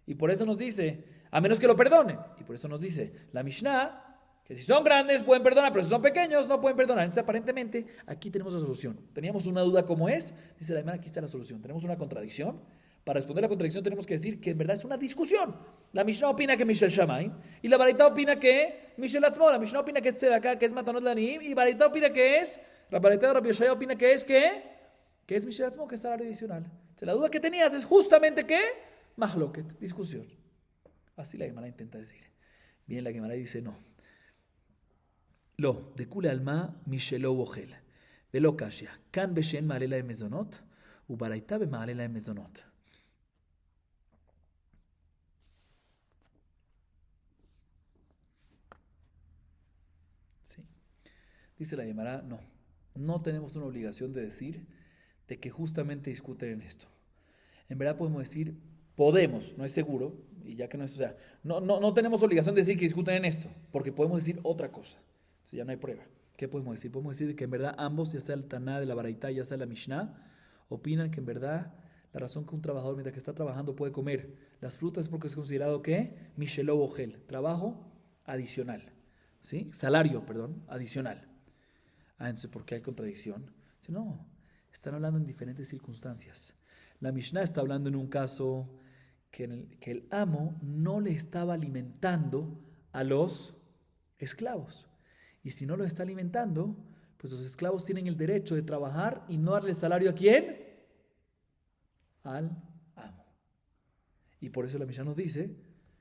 Y por eso nos dice, a menos que lo perdonen. Y por eso nos dice la Mishnah, que si son grandes pueden perdonar, pero si son pequeños no pueden perdonar. Entonces aparentemente aquí tenemos la solución. Teníamos una duda como es, dice la Gemara, aquí está la solución. Tenemos una contradicción. Para responder a la contradicción tenemos que decir que en verdad es una discusión. La Mishnah opina que Mishel Shammai y la Baraitá opina que Mishel Atzmo. La Mishnah opina que es Tzedakah, que es Matanot Lanim, y Baraitá opina que es, la Baraitá de Rabbi Yoshaya opina que es Mishel Atzmo, que es salario adicional. Entonces, la duda que tenías es justamente que Mahloket, discusión. Así la Gemara intenta decir. Bien, la Gemara dice no. Lo, de Kule Alma, Mishelo Bogel. Velo Kashia. Kan Beshen Maalela de Mezonot, u Baraitá be Maalela de Mezonot. Sí. Dice la Gemara, no tenemos una obligación de decir de que justamente discuten en esto. En verdad podemos decir, podemos, no es seguro, y ya que no es, o sea, no tenemos obligación de decir que discuten en esto, porque podemos decir otra cosa. O sea, ya no hay prueba. ¿Qué podemos decir? Podemos decir que en verdad ambos, ya sea el Taná de la Baraitá, ya sea la Mishnah, opinan que en verdad la razón que un trabajador mientras que está trabajando puede comer las frutas es porque es considerado que Mishelo Ogel, trabajo adicional. ¿Sí? Salario, perdón, adicional. Entonces, ¿por qué hay contradicción? Si no, están hablando en diferentes circunstancias. La Mishnah está hablando en un caso que el amo no le estaba alimentando a los esclavos. Y si no los está alimentando, pues los esclavos tienen el derecho de trabajar y no darle salario ¿a quién? Al amo. Y por eso la Mishnah nos dice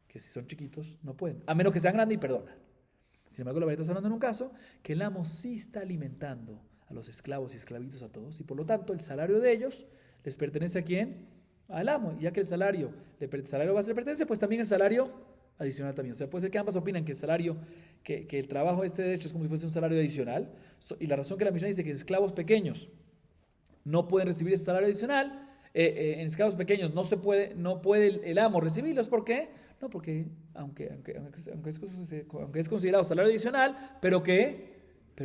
que si son chiquitos no pueden, a menos que sean grandes y perdonan. Sin embargo, la verdad está hablando en un caso que el amo sí está alimentando a los esclavos y esclavitos a todos, y por lo tanto el salario de ellos les pertenece ¿a quién? Al amo. Y ya que el salario base le pertenece, pues también el salario adicional también. O sea, puede ser que ambas opinan que el salario, que el trabajo de hecho es como si fuese un salario adicional, y la razón que la Mishnah dice que esclavos pequeños no pueden recibir ese salario adicional, en esclavos pequeños no puede el amo recibirlos. ¿Por qué? No, porque aunque es considerado salario adicional, pero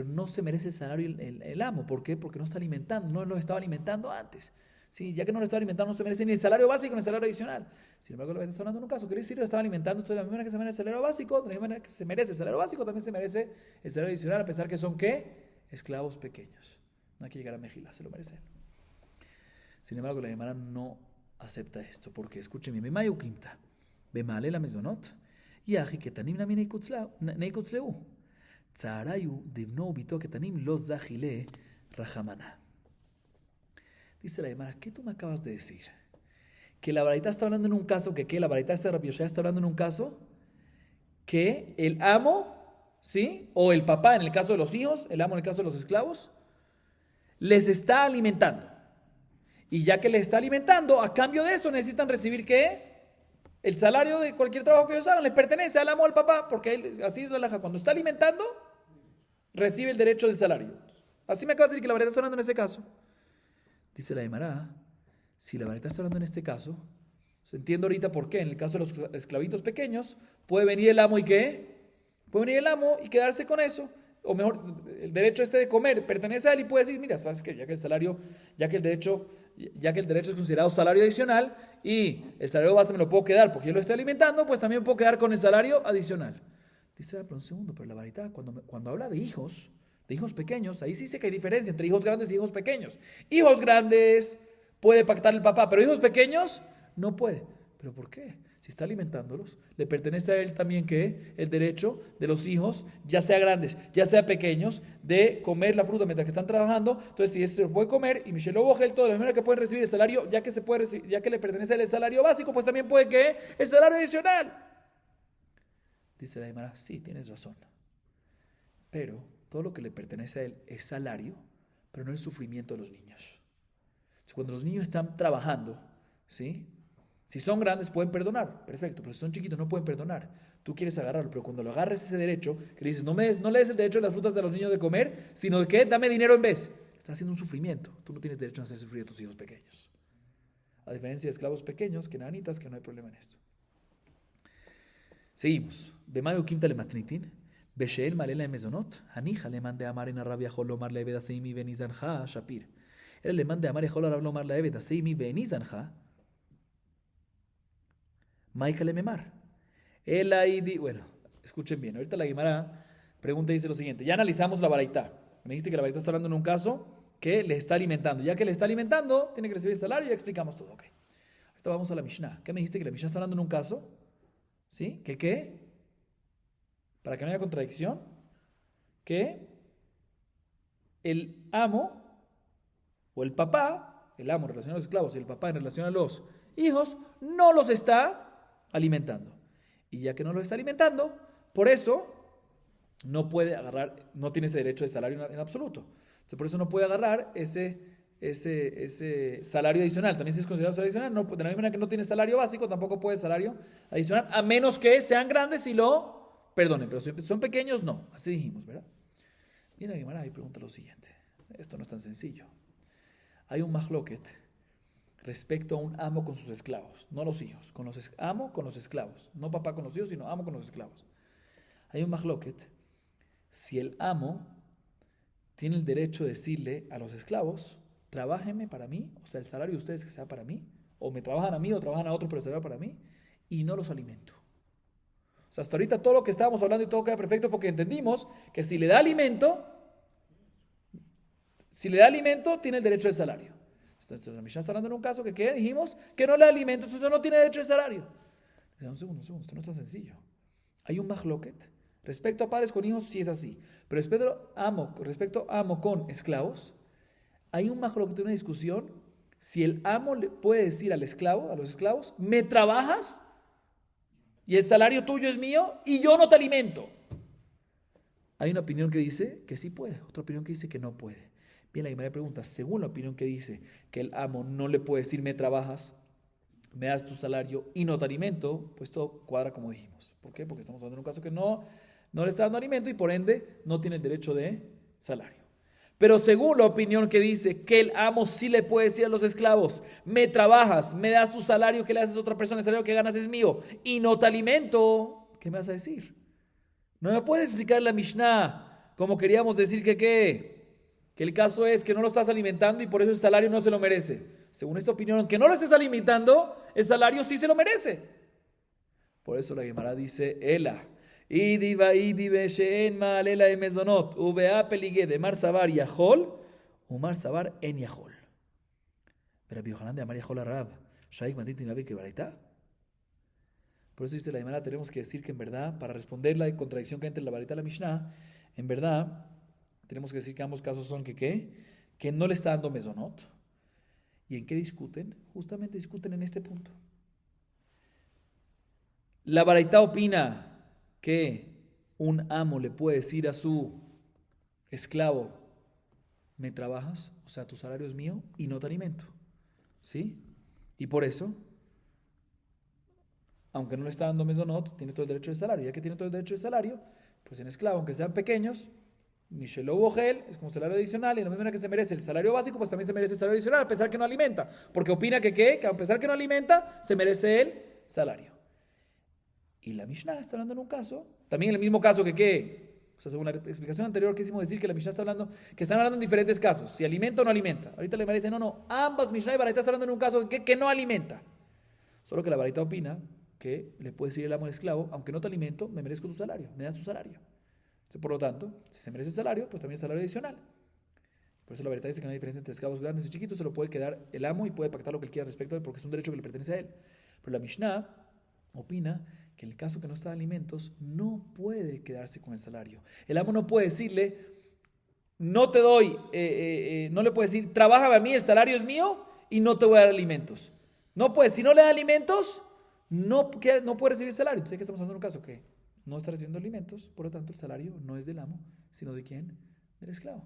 no se merece el salario el amo. ¿Por qué? Porque no está alimentando, no lo estaba alimentando antes. Sí, ya que no lo estaba alimentando, no se merece ni el salario básico ni el salario adicional. Sin embargo, lo que está hablando en un caso, quiere decir que lo estaba alimentando, entonces de la misma manera que se merece el salario básico, de la misma manera que se merece el salario básico, también se merece el salario adicional, a pesar que son ¿qué? Esclavos pequeños. No hay que llegar a Mejilá, se lo merecen. Sin embargo, la Gemara no acepta esto, porque escuchen bien, Bemayu Quinta, Bemale la Mezonot, Yahi ketanim nami neikutzleu. Tzarayu divno bito ketanim los zahile rahamana. Dice la Gemara, ¿qué tú me acabas de decir? Que la Baraita está hablando en un caso, que la Baraita de Rabbi Yoshaya está hablando en un caso que el amo, ¿sí? O el papá en el caso de los hijos, el amo en el caso de los esclavos, les está alimentando. Y ya que les está alimentando, a cambio de eso necesitan recibir ¿qué? El salario de cualquier trabajo que ellos hagan les pertenece al amo o al papá, porque así es la halajá. Cuando está alimentando, recibe el derecho del salario. Así me acaba de decir que la Baraita está hablando en ese caso. Dice la Gemara, si la Baraita está hablando en este caso, entiendo ahorita por qué. En el caso de los esclavitos pequeños, puede venir el amo y ¿qué? Puede venir el amo y quedarse con eso. O mejor, el derecho de comer pertenece a él y puede decir, mira, sabes que ya que el derecho es considerado salario adicional y el salario base me lo puedo quedar porque yo lo estoy alimentando, pues también puedo quedar con el salario adicional. Dice, pero un segundo, pero la Baraita cuando habla de hijos pequeños, ahí sí dice que hay diferencia entre hijos grandes y hijos pequeños. Hijos grandes puede pactar el papá, pero hijos pequeños no puede. ¿Pero por qué? Si está alimentándolos, le pertenece a él también que el derecho de los hijos, ya sea grandes, ya sea pequeños, de comer la fruta mientras que están trabajando. Entonces, si se lo puede comer y Michel Bogel, todo de la manera que pueden recibir el salario, ya que le pertenece el salario básico, pues también puede que el salario adicional. Dice la Gemara, sí, tienes razón. Pero todo lo que le pertenece a él es salario, pero no el sufrimiento de los niños. Entonces, cuando los niños están trabajando, ¿sí? Si son grandes pueden perdonar, perfecto, pero si son chiquitos no pueden perdonar. Tú quieres agarrarlo, pero cuando lo agarres ese derecho, que le dices, no le des el derecho de las frutas de los niños de comer, sino de que dame dinero en vez. Estás haciendo un sufrimiento. Tú no tienes derecho a hacer sufrir a tus hijos pequeños. A diferencia de esclavos pequeños, que nanitas, que no hay problema en esto. Seguimos. Bemayo quinta le matnitin. Beshel malela mezonot. Hanija le mande amar en arabia holomar la eveda seimi benizanja shapir. Él le mande amar en holomar la eveda seimi benizanja. Maika le memar. El aidi. Bueno, escuchen bien. Ahorita la Guimara pregunta y dice lo siguiente. Ya analizamos la Baraita. Me dijiste que la Baraita está hablando en un caso que le está alimentando. Ya que le está alimentando, tiene que recibir el salario y ya explicamos todo. Okay. Ahorita vamos a la Mishnah. ¿Qué me dijiste que la Mishnah está hablando en un caso? ¿Sí? ¿Que qué? Para que no haya contradicción. Que el amo o el papá, el amo en relación a los esclavos y el papá en relación a los hijos, no los está alimentando. Y ya que no los está alimentando, por eso no puede agarrar, no tiene ese derecho de salario en absoluto. Entonces, por eso no puede agarrar ese salario adicional. También si es considerado salario adicional, no, de la misma manera que no tiene salario básico, tampoco puede salario adicional, a menos que sean grandes y lo perdonen. Pero si son pequeños, no. Así dijimos, ¿verdad? Viene Guimara y pregunta lo siguiente. Esto no es tan sencillo. Hay un mahloket respecto a un amo con sus esclavos, no los hijos, amo con los esclavos, no papá con los hijos, sino amo con los esclavos. Hay un mahloket, si el amo tiene el derecho de decirle a los esclavos, trabájenme para mí, o sea, el salario de ustedes que sea para mí, o me trabajan a mí o trabajan a otro, pero el salario para mí, y no los alimento. O sea, hasta ahorita todo lo que estábamos hablando y todo queda perfecto porque entendimos que si le da alimento, tiene el derecho del salario. Entonces, la Mishnah está hablando en un caso que ¿qué? Dijimos que no le alimento, entonces no tiene derecho de salario. Un segundo, esto no es tan sencillo. Hay un mahloket. Respecto a padres con hijos, sí es así. Pero respecto a amo con esclavos, hay un mahloket, una discusión. Si el amo le puede decir a los esclavos, me trabajas y el salario tuyo es mío y yo no te alimento. Hay una opinión que dice que sí puede, otra opinión que dice que no puede. Bien, la Guimara pregunta, según la opinión que dice que el amo no le puede decir me trabajas, me das tu salario y no te alimento, pues todo cuadra como dijimos. ¿Por qué? Porque estamos hablando de un caso que no le está dando alimento y por ende no tiene el derecho de salario. Pero según la opinión que dice que el amo sí le puede decir a los esclavos, me trabajas, me das tu salario que le haces a otra persona, el salario que ganas es mío y no te alimento, ¿qué me vas a decir? No me puedes explicar la Mishnah como queríamos decir que el caso es que no lo estás alimentando y por eso el salario no se lo merece. Según esta opinión, aunque no lo estés alimentando, el salario sí se lo merece. Por eso la Gemara dice, Ela, idi she'en ma'alela de mezonot, uvea pelige de mar sabar yahol, umar sabar en yahol. Pero Rabbi Yohanan de Amar yahol a Rab, shaik matit tinavi que baraita. Por eso dice la Gemara, tenemos que decir que en verdad, para responder la contradicción que hay entre la Baraita y la Mishnah, en verdad, tenemos que decir que ambos casos son que ¿qué? Que no le está dando mezonot. ¿Y en qué discuten? Justamente discuten en este punto. La Baraita opina que un amo le puede decir a su esclavo, me trabajas, o sea, tu salario es mío y no te alimento. ¿Sí? Y por eso, aunque no le está dando mezonot, tiene todo el derecho de salario. Ya que tiene todo el derecho de salario, pues en esclavo, aunque sean pequeños, Mishelo Bogel es como salario adicional, y de la misma manera que se merece el salario básico, pues también se merece el salario adicional, a pesar que no alimenta. Porque opina que ¿qué? Que a pesar que no alimenta, se merece el salario. Y la Mishnah está hablando en un caso, también en el mismo caso que ¿qué? O sea, según la explicación anterior, quisimos decir que la Mishnah está hablando, que están hablando en diferentes casos, si alimenta o no alimenta. Ahorita le parece, no, ambas Mishnah y Baraita están hablando en un caso que no alimenta. Solo que la Baraita opina que le puede decir el amo al esclavo, aunque no te alimento, me merezco tu salario, me das tu salario. Entonces, por lo tanto, si se merece el salario, pues también el salario adicional. Por eso la Baraita dice que no hay diferencia entre esclavos grandes y chiquitos, se lo puede quedar el amo y puede pactar lo que él quiera respecto a él, porque es un derecho que le pertenece a él. Pero la Mishnah opina que en el caso que no está de alimentos, no puede quedarse con el salario. El amo no puede decirle, no te doy, no le puede decir, trabájame a mí, el salario es mío y no te voy a dar alimentos. No puede, si no le da alimentos, no puede recibir salario. Entonces aquí estamos hablando de un caso que no está recibiendo alimentos, por lo tanto el salario no es del amo, sino de quién, del esclavo.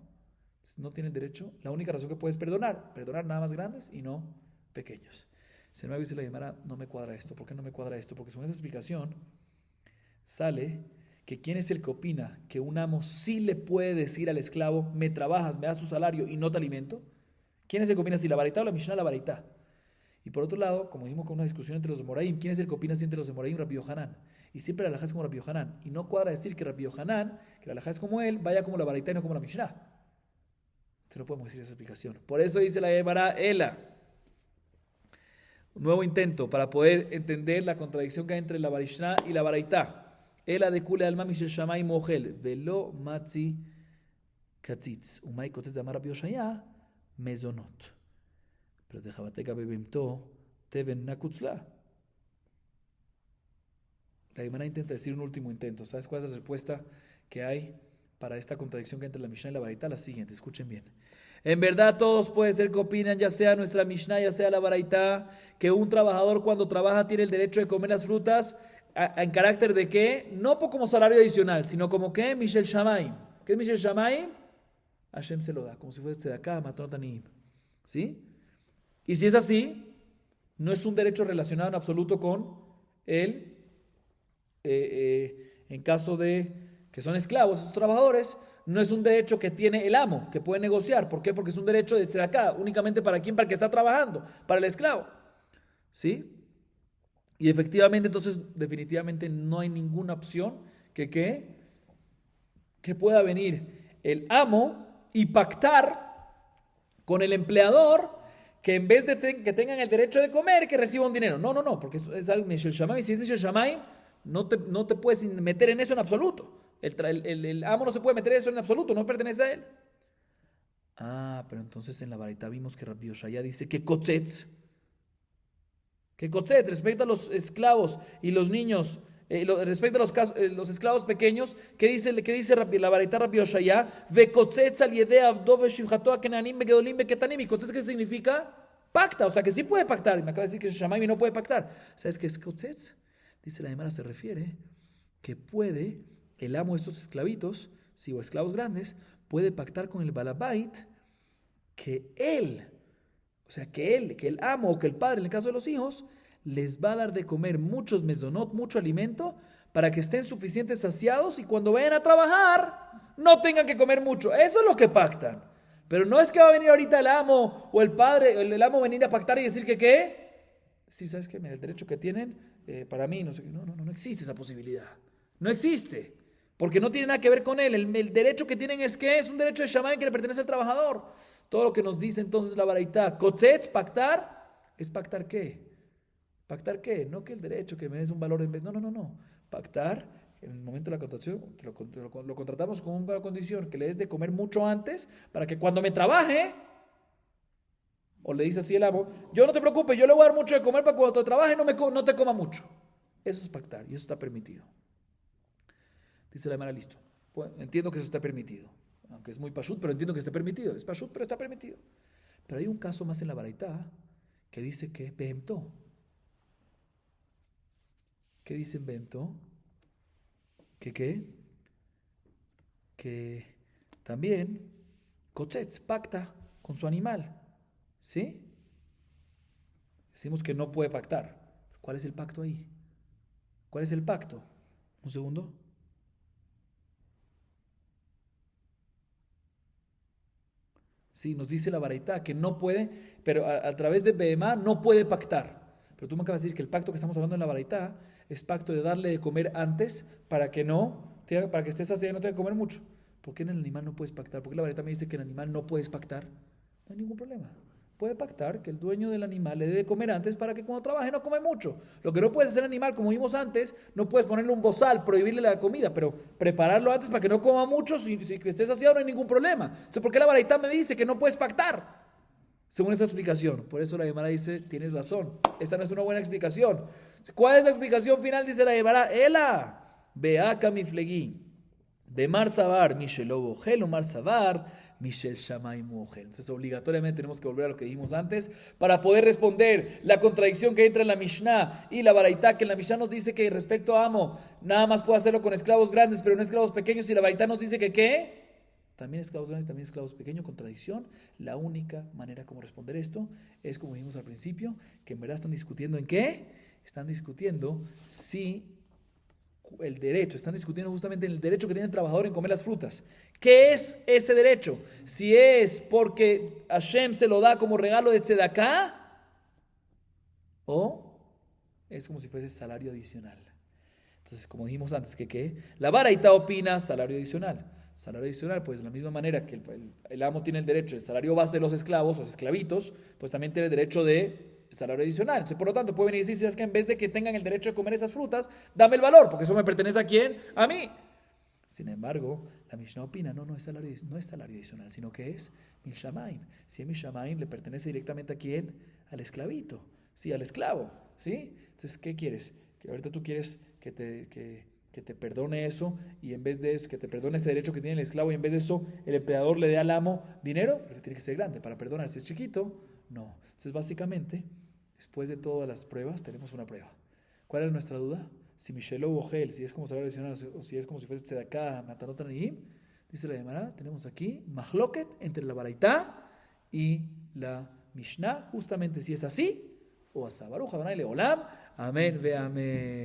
Entonces, no tiene el derecho, la única razón que puedes perdonar nada más grandes y no pequeños. Si no me dice la Gemara, no me cuadra esto. ¿Por qué no me cuadra esto? Porque según esa explicación sale que quién es el que opina que un amo sí le puede decir al esclavo, me trabajas, me das tu salario y no te alimento. ¿Quién es el que opina si la Baraita o la Mishnah? La Baraita. Y por otro lado, como dijimos con una discusión entre los de Moraim, ¿quién es el que opina si entre los de Moraim? Rabbi Yohanan. Y siempre la halajá es como Rabbi Yohanan. Y no cuadra decir que Rabbi Yohanan, que la halajá es como él, vaya como la Baraita y no como la Mishnah. Entonces no podemos decir esa explicación. Por eso dice la Gemara, Ela. Un nuevo intento para poder entender la contradicción que hay entre la Mishnah y la Baraita. Ela de kule alma mishel shamay mohel velo matzi katzitz umay kotetz de amar Rabbi Yoshaya mezonot. Pero de jabateka bebemto teven nakutzla. La Gemara intenta decir un último intento. ¿Sabes cuál es la respuesta que hay para esta contradicción que hay entre la Mishnah y la Baraita? La siguiente, escuchen bien. En verdad todos puede ser que opinan, ya sea nuestra Mishnah, ya sea la Baraita, que un trabajador cuando trabaja tiene el derecho de comer las frutas en carácter de qué, no como salario adicional, sino como que Mishel Shamayim. ¿Qué es Mishel Shamayim? Hashem se lo da, como si fuese de acá, Matron Tanim. ¿Sí? Y si es así, no es un derecho relacionado en absoluto con el, en caso de que son esclavos, esos trabajadores, no es un derecho que tiene el amo, que puede negociar. ¿Por qué? Porque es un derecho de acá, únicamente para quién, para el que está trabajando, para el esclavo. ¿Sí? Y efectivamente, entonces, definitivamente no hay ninguna opción que pueda venir el amo y pactar con el empleador que en vez de que tengan el derecho de comer, que reciba un dinero. No, porque es algo Mishel Shamayim. Si es Mishel Shamayim, no te puedes meter en eso en absoluto. El amo no se puede meter en eso en absoluto, no pertenece a él. Pero entonces en la Baraita vimos que Rabbi Yoshaya dice que kotzetz, respecto a los esclavos y los niños, respecto a los esclavos pequeños, ¿qué dice la Baraita Rabbi Yoshaya? Ve kotzetz al yede avdo ve shivchato a kenanim be gedolim be ketanim. ¿Y kotzetz qué significa? Pacta, o sea que sí puede pactar. Y me acaba de decir que Shamayim no puede pactar. ¿Sabes qué es kotzetz? Dice la Gemara, se refiere que puede el amo de estos esclavitos, si o esclavos grandes, puede pactar con el balabait que él, o sea, que el amo o que el padre, en el caso de los hijos, les va a dar de comer muchos mesonot, mucho alimento, para que estén suficientes saciados y cuando vayan a trabajar no tengan que comer mucho. Eso es lo que pactan. Pero no es que va a venir ahorita el amo o el padre, el amo venir a pactar y decir que ¿qué? Sí, ¿sabes qué? Mira, el derecho que tienen, para mí, no sé qué. No existe esa posibilidad. No existe. Porque no tiene nada que ver con él. El derecho que tienen es que es un derecho de Shamayim que le pertenece al trabajador. Todo lo que nos dice entonces la Baraita, Kotzetz, pactar, ¿es pactar qué? ¿Pactar qué? No que el derecho que me des un valor en vez. No. Pactar, en el momento de la contratación, lo contratamos con una condición, que le des de comer mucho antes, para que cuando me trabaje, o le dice así el amo, yo no te preocupes, yo le voy a dar mucho de comer para cuando te trabaje no te coma mucho. Eso es pactar y eso está permitido. Dice la Gemara, listo. Bueno, entiendo que eso está permitido. Aunque es muy pashut, pero entiendo que está permitido. Es pashut, pero está permitido. Pero hay un caso más en la baraitá que dice que behemtó. ¿Qué dice en behemtó? ¿Que qué? Que también Kotzetz pacta con su animal. ¿Sí? Decimos que no puede pactar. ¿Cuál es el pacto ahí? ¿Cuál es el pacto? Un segundo. Sí, nos dice la baraitá que no puede, pero a través de Behemá no puede pactar. Pero tú me acabas de decir que el pacto que estamos hablando en la baraitá es pacto de darle de comer antes para que para que estés así y no te de comer mucho. ¿Por qué en el animal no puedes pactar? ¿Por qué la baraitá me dice que en el animal no puedes pactar? No hay ningún problema. Puede pactar que el dueño del animal le dé de comer antes para que cuando trabaje no come mucho. Lo que no puedes hacer animal, como vimos antes, no puedes ponerle un bozal, prohibirle la comida, pero prepararlo antes para que no coma mucho, si estés saciado no hay ningún problema. Entonces, ¿por qué la baraitá me dice que no puedes pactar? Según esta explicación. Por eso la Gemara dice, tienes razón, esta no es una buena explicación. ¿Cuál es la explicación final? Dice la Gemara, Ela, Beaka miflegui, de Mar Sabar, Mishelobo Gelo Mar Sabar, Michel Shamay Mujer. Entonces, obligatoriamente tenemos que volver a lo que dijimos antes para poder responder la contradicción que entra en la Mishnah y la Baraitá, que en la Mishnah nos dice que respecto a amo, nada más puede hacerlo con esclavos grandes, pero no esclavos pequeños, y la Baraitá nos dice que ¿qué? También esclavos grandes, también esclavos pequeños, contradicción. La única manera como responder esto es, como dijimos al principio, que en verdad están discutiendo ¿en qué? Están discutiendo si el derecho, están discutiendo justamente en el derecho que tiene el trabajador en comer las frutas. ¿Qué es ese derecho? Si es porque Hashem se lo da como regalo de tzedaká o es como si fuese salario adicional. Entonces, como dijimos antes, que ¿qué? La baraitá opina salario adicional. Salario adicional, pues de la misma manera que el amo tiene el derecho del salario base de los esclavos, los esclavitos, pues también tiene el derecho de salario adicional. Entonces, por lo tanto, puede venir y decir, si es que en vez de que tengan el derecho de comer esas frutas, dame el valor, porque eso me pertenece ¿a quién? A mí. Sin embargo, la Mishnah opina, no es salario adicional, sino que es Mishamaim. Si es Mishamaim, le pertenece directamente ¿a quién? Al esclavito, sí, al esclavo, ¿sí? Entonces, ¿qué quieres? Que ahorita tú quieres que te perdone eso, y en vez de eso, que te perdone ese derecho que tiene el esclavo, y en vez de eso, el empleador le dé al amo dinero, pero tiene que ser grande para perdonar. Si es chiquito, no. Entonces, básicamente, después de todas las pruebas, tenemos una prueba. ¿Cuál es nuestra duda? Si Mishelo o Gel, si es como salario adicional o si es como si fuese Tzedaká, Matanot Aniyim, dice la Gemara, tenemos aquí Mahloket entre la Baraitá y la Mishnah, justamente si es así o asá. Baruch Adonai Leolam, amén ve amén.